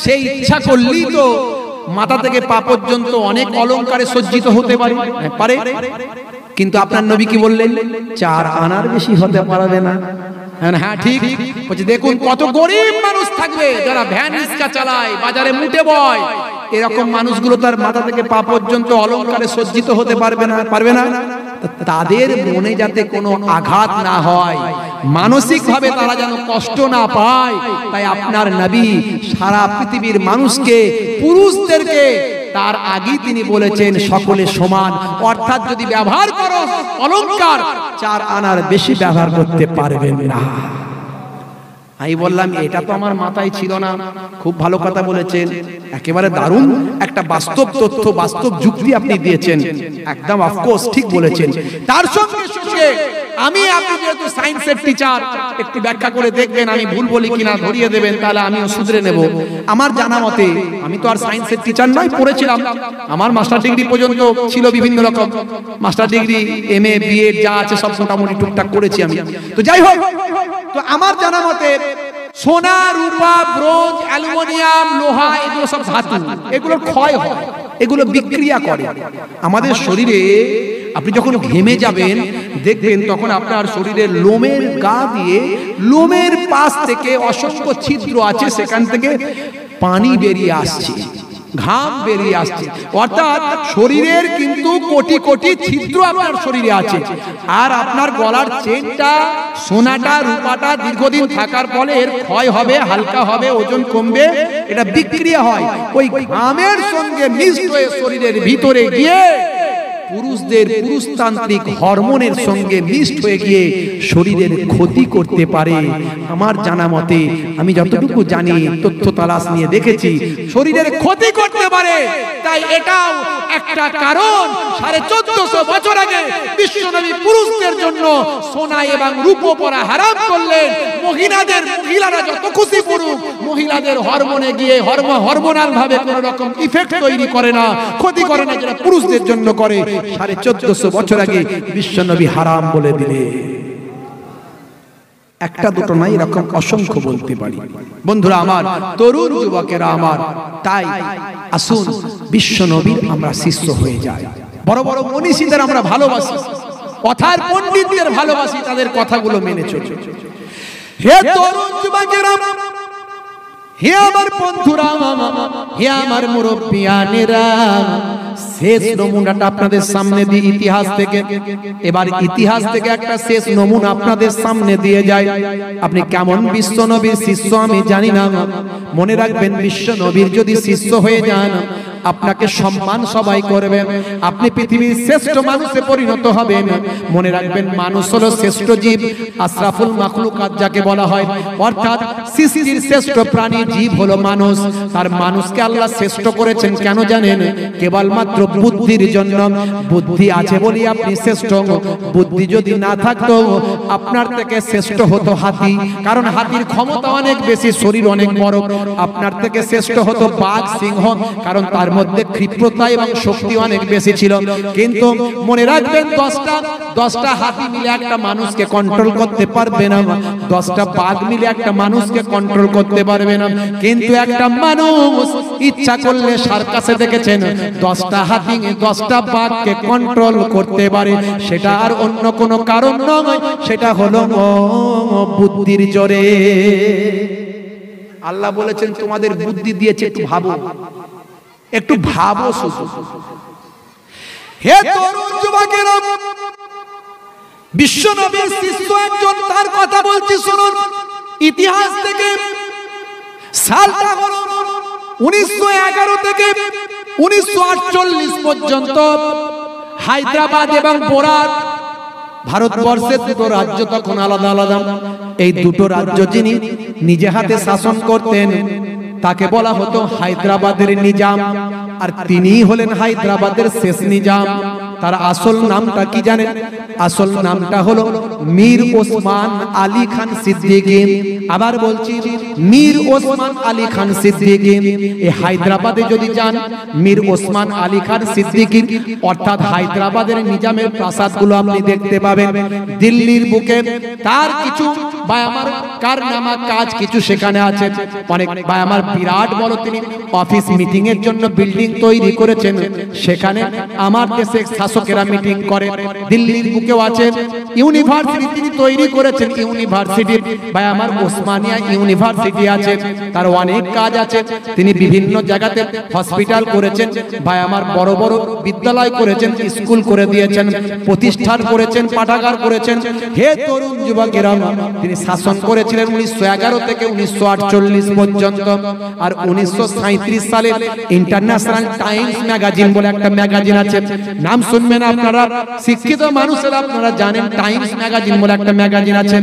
[SPEAKER 1] সেই ইচ্ছা করলেই তো মাথা থেকে পা পর্যন্ত অনেক অলংকারে সজ্জিত হতে পারে। কিন্তু আপনার নবী কি বললেন? 4 আনার বেশি হতে পারবে না। হ্যাঁ ঠিক। বলছে, দেখুন কত গরিব মানুষ থাকবে যারা ভ্যান রিক্সা চালায়, বাজারে মুটে বয়, এরকম মানুষগুলো তার মাথা থেকে পা পর্যন্ত অলংকারে সজ্জিত হতে পারবে না। তাদের মনে যাতে কোনো আঘাত না হয়, মানসিক ভাবে তারা যেন কষ্ট না পায়, তাই আপনার নবী সারা পৃথিবীর মানুষকে, পুরুষদেরকে তার আগেই তিনি বলেছেন সকলে সমান, অর্থাৎ যদি ব্যবহার করো অলংকার 4 আনার বেশি ব্যবহার করতে পারবেন না। আমি বললাম, এটা তো আমার মাথায় ছিল না। খুব ভালো কথা বলেছেন, একেবারে দারুণ একটা বাস্তব তথ্য, বাস্তব যুক্তি আপনি দিয়েছেন, একদম অফকোর্স ঠিক বলেছেন। তার সঙ্গে সঙ্গে আমি আপনি যেহেতু সায়েন্সের টিচার, একটু ব্যাখ্যা করে দেখবেন, আমি ভুল বলি কিনা ধরিয়ে দেবেন, তাহলে আমিও শুধরে নেব। আমার জানা মতে, আমি তো আর সায়েন্সের টিচার নয়, পড়েছিলাম, আমার মাস্টার ডিগ্রি পর্যন্ত ছিল, বিভিন্ন রকম মাস্টার ডিগ্রি, এমএ, বিএড যা আছে সব মোটামুটি টুকটাক করেছি আমি। তো যাই হোক, তো আমার জানা মতে সোনা, রূপা, ব্রোঞ্জ, অ্যালুমিনিয়াম, লোহা, এগুলো সব ধাতু, এগুলোর ক্ষয় হয়, এগুলো বিক্রিয়া করে আমাদের শরীরে। আপনি যখন ঘেমে যাবেন দেখবেন, তখন আপনার শরীরের লোমের গা দিয়ে, লোমের পাশ থেকে অসংখ্য ছিদ্র আছে, সেখান থেকে পানি বেরিয়ে আসছে, ঘাম বেরিয়ে আসছে। অর্থাৎ শরীরের কিন্তু কোটি কোটি ছিদ্র আপনার শরীরে আছে। আর আপনার গলার চেনটা, সোনাটা, রূপাটা দীর্ঘদিন থাকার ফলে এর ক্ষয় হবে, হালকা হবে, ওজন কমবে, এটা বিক্রিয়া হয়। ওই ঘামের সঙ্গে মিশ্র হয়ে শরীরের ভিতরে গিয়ে পুরুষদের পুরুষতান্ত্রিক হরমোনের সঙ্গে মিক্সড হয়ে গিয়ে শরীরের ক্ষতি করতে পারে। আমার জানা মতে, আমি যতটুকু জানি, তথ্য তালাশ নিয়ে দেখেছি, শরীরের ক্ষতি করতে পারে। তাই এটাও একটা কারণ 1450 বছর আগে বিশ্বনবী পুরুষদের জন্য সোনা এবং রূপো পরা হারাম করলেন। মহিলারা যত খুশি পড়ুক, মহিলাদের হরমোনে গিয়ে হরমোনাল ভাবে কোন রকম ইফেক্ট তৈরি করে না, ক্ষতি করে না, যেটা পুরুষদের জন্য করে। 1450 বছর আগে বিশ্বনবী হারাম বলে দিলে। একটা দুটো নয়, এরকম অসংখ্য বলতে পারি। বন্ধুরা আমার, তরুণ যুবকেরা আমার, তাই আসুন বিশ্বনবীর আমরা শিষ্য হয়ে যাই। বড় বড় মনীষীদের আমরা ভালোবাসি, কথার পণ্ডিতদের ভালোবাসি, তাদের কথাগুলো মেনে চলি। হে তরুণ যুবকেরা, হে আমার বন্ধুরা, হে আমার মুরব্বিয়ানেরা, শেষ নমুনাটা আপনাদের সামনে দিয়ে ইতিহাস থেকে, এবার ইতিহাস থেকে একটা শেষ নমুনা আপনাদের সামনে দিয়ে যায়। আপনি কেমন বিশ্বনবীর শিষ্য আমি জানি না, মনে রাখবেন বিশ্বনবীর যদি শিষ্য হয়ে যান, আপনাকে সম্মান সবাই করবেন, আপনি পৃথিবীর শ্রেষ্ঠ মানুষে পরিণত হবেন। মনে রাখবেন, মানুষ হলো শ্রেষ্ঠ জীব, আশরাফুল মাখলুকাত যাকে বলা হয়, অর্থাৎ সৃষ্টির শ্রেষ্ঠ প্রাণী জীব হলো মানুষ। তার মানুষকে আল্লাহ শ্রেষ্ঠ করেছেন কেন জানেন? কেবলমাত্র বুদ্ধির জন্য। বুদ্ধি আছে বলি আপনি শ্রেষ্ঠ, বুদ্ধি যদি না থাকতো আপনার থেকে শ্রেষ্ঠ হতো হাতি, কারণ হাতির ক্ষমতা অনেক বেশি, শরীর অনেক বড়। আপনার থেকে শ্রেষ্ঠ হতো বাঘ, সিংহ, কারণ তার মধ্যে ক্ষিপ্রতা এবং শক্তি অনেক বেশি ছিল। কিন্তু মনে রাখবেন, 10টা হাতি মিলে একটা মানুষকে কন্ট্রোল করতে পারবে না, 10টা বাঘ মিলে একটা মানুষকে কন্ট্রোল করতে পারবে না। কিন্তু একটা মানুষ ইচ্ছা করলে সার্কাসে দেখেছেন 10টা হাতি 10টা বাঘকে কন্ট্রোল করতে পারে। সেটা আর অন্য কোনো কারণ নয়, সেটা হলো বুদ্ধির জোরে। আল্লাহ বলেছেন তোমাদের বুদ্ধি দিয়েছে, একটু ভাবো, একটু ভাবো শুধু। হে তরুণ যুবকেরা, বিশ্বনবীর শিষ্য একজন, তার কথা বলছি শুনুন। ইতিহাস থেকে সালটা হলো 1911 থেকে 1948 পর্যন্ত হায়দ্রাবাদ এবং বোরাক, ভারতবর্ষের দুটো রাজ্য তখন আলাদা আলাদা। এই দুটো রাজ্য যিনি নিজে হাতে শাসন করতেন তাকে বলা হতো হায়দ্রাবাদের নিজাম, আর তিনিই হলেন হায়দ্রাবাদের শেষ নিজাম। তার আসল নামটা কি জানেন? আসল নামটা হলো মীর ওসমান আলী খান সিদ্দিকী। আবার বলছি, মীর ওসমান আলী খান সিদ্দিকী। এই হায়দ্রাবাদে যদি যান, মীর ওসমান আলী খান সিদ্দিকী, অর্থাৎ হায়দ্রাবাদের নিজামের প্রাসাদগুলো আপনি দেখতে পাবেন। দিল্লির বুকে তার কিছু আমার কারনামা কাজ কিছু সেখানে আছে অনেক। আমার বিরাট বড় তিনি অফিস মিটিং এর জন্য বিল্ডিং তৈরি করেছেন, সেখানে আমার দেশে শাসকেরা মিটিং করে। দিল্লির বুকেও আছে ইউনিভার্সিটি তিনি তৈরি করেছেন, ইউনিভার্সিটি আমার ওসমানিয়া ইউনিভার্সিটি আছে, তার অনেক কাজ আছে। তিনি বিভিন্ন জায়গাতে হসপিটাল করেছেন, আমার বড় বড় বিদ্যালয় করেছেন, স্কুল করে দিয়েছেন, প্রতিষ্ঠান করেছেন, পাঠাগার করেছেন। হে তরুণ যুবকেরা, তিনি শাসন করেছিলেন 1911 থেকে 1948 পর্যন্ত। আর 1937 সালে ইন্টারন্যাশনাল টাইমস ম্যাগাজিন বলে একটা ম্যাগাজিন আছে, নাম শুনবেন আপনারা, শিক্ষিত মানুষেরা আপনারা জানেন, টাইমস ম্যাগাজিন বলে একটা ম্যাগাজিন আছে।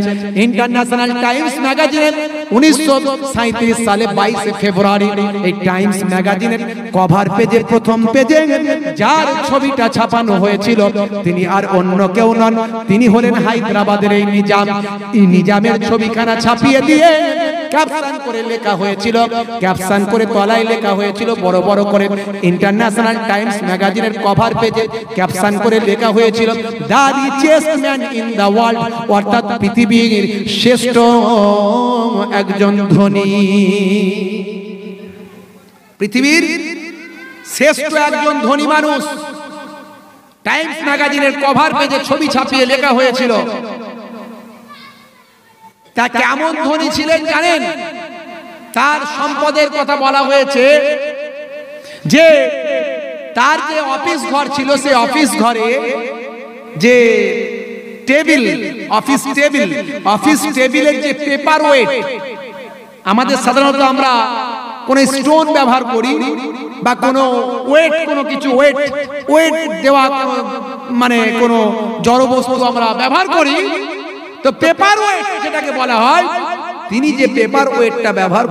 [SPEAKER 1] ইন্টারন্যাশনাল টাইমস ম্যাগাজিনে 1937 সালে 22 ফেব্রুয়ারি এই টাইমস ম্যাগাজিনের কভার পেজে প্রথম পেজে যার ছবিটা ছাপানো হয়েছিল তিনি আর অন্য কেউ নন, তিনি হলেন হায়দ্রাবাদের এই নিজাম। এই নিজামের ছবিখানা ছাপিয়ে দিয়ে ক্যাপশন করে লেখা হয়েছিল, ক্যাপশন করে তলায় লেখা হয়েছিল বড় বড় করে, ইন্টারন্যাশনাল টাইমস ম্যাগাজিনের কভার পেজে ক্যাপশন করে লেখা হয়েছিল the richest man in the world, অর্থাৎ পৃথিবীর শ্রেষ্ঠ একজন ধনী, পৃথিবীর শ্রেষ্ঠ একজন ধনী মানুষ। টাইমস ম্যাগাজিনের কভার পেজে ছবি ছাপিয়ে লেখা হয়েছিল। তা কেমন ধনী ছিলেন জানেন? তার সম্পদের কথা বলা হয়েছে যে তার যে অফিস ঘর ছিল, সেই অফিস ঘরে যে টেবিল, অফিস টেবিলের যে পেপার ওয়েট, আমাদের সাধারণত আমরা কোনো স্টোন ব্যবহার করি বা কোনো ওয়েট, কোনো কিছু ওয়েট দেওয়া মানে কোনো জড় বস্তু আমরা ব্যবহার করি, তো পেপার ওয়েট যেটাকে বলা হয়, তিনি যে পেপার ওয়েটটা ব্যবহার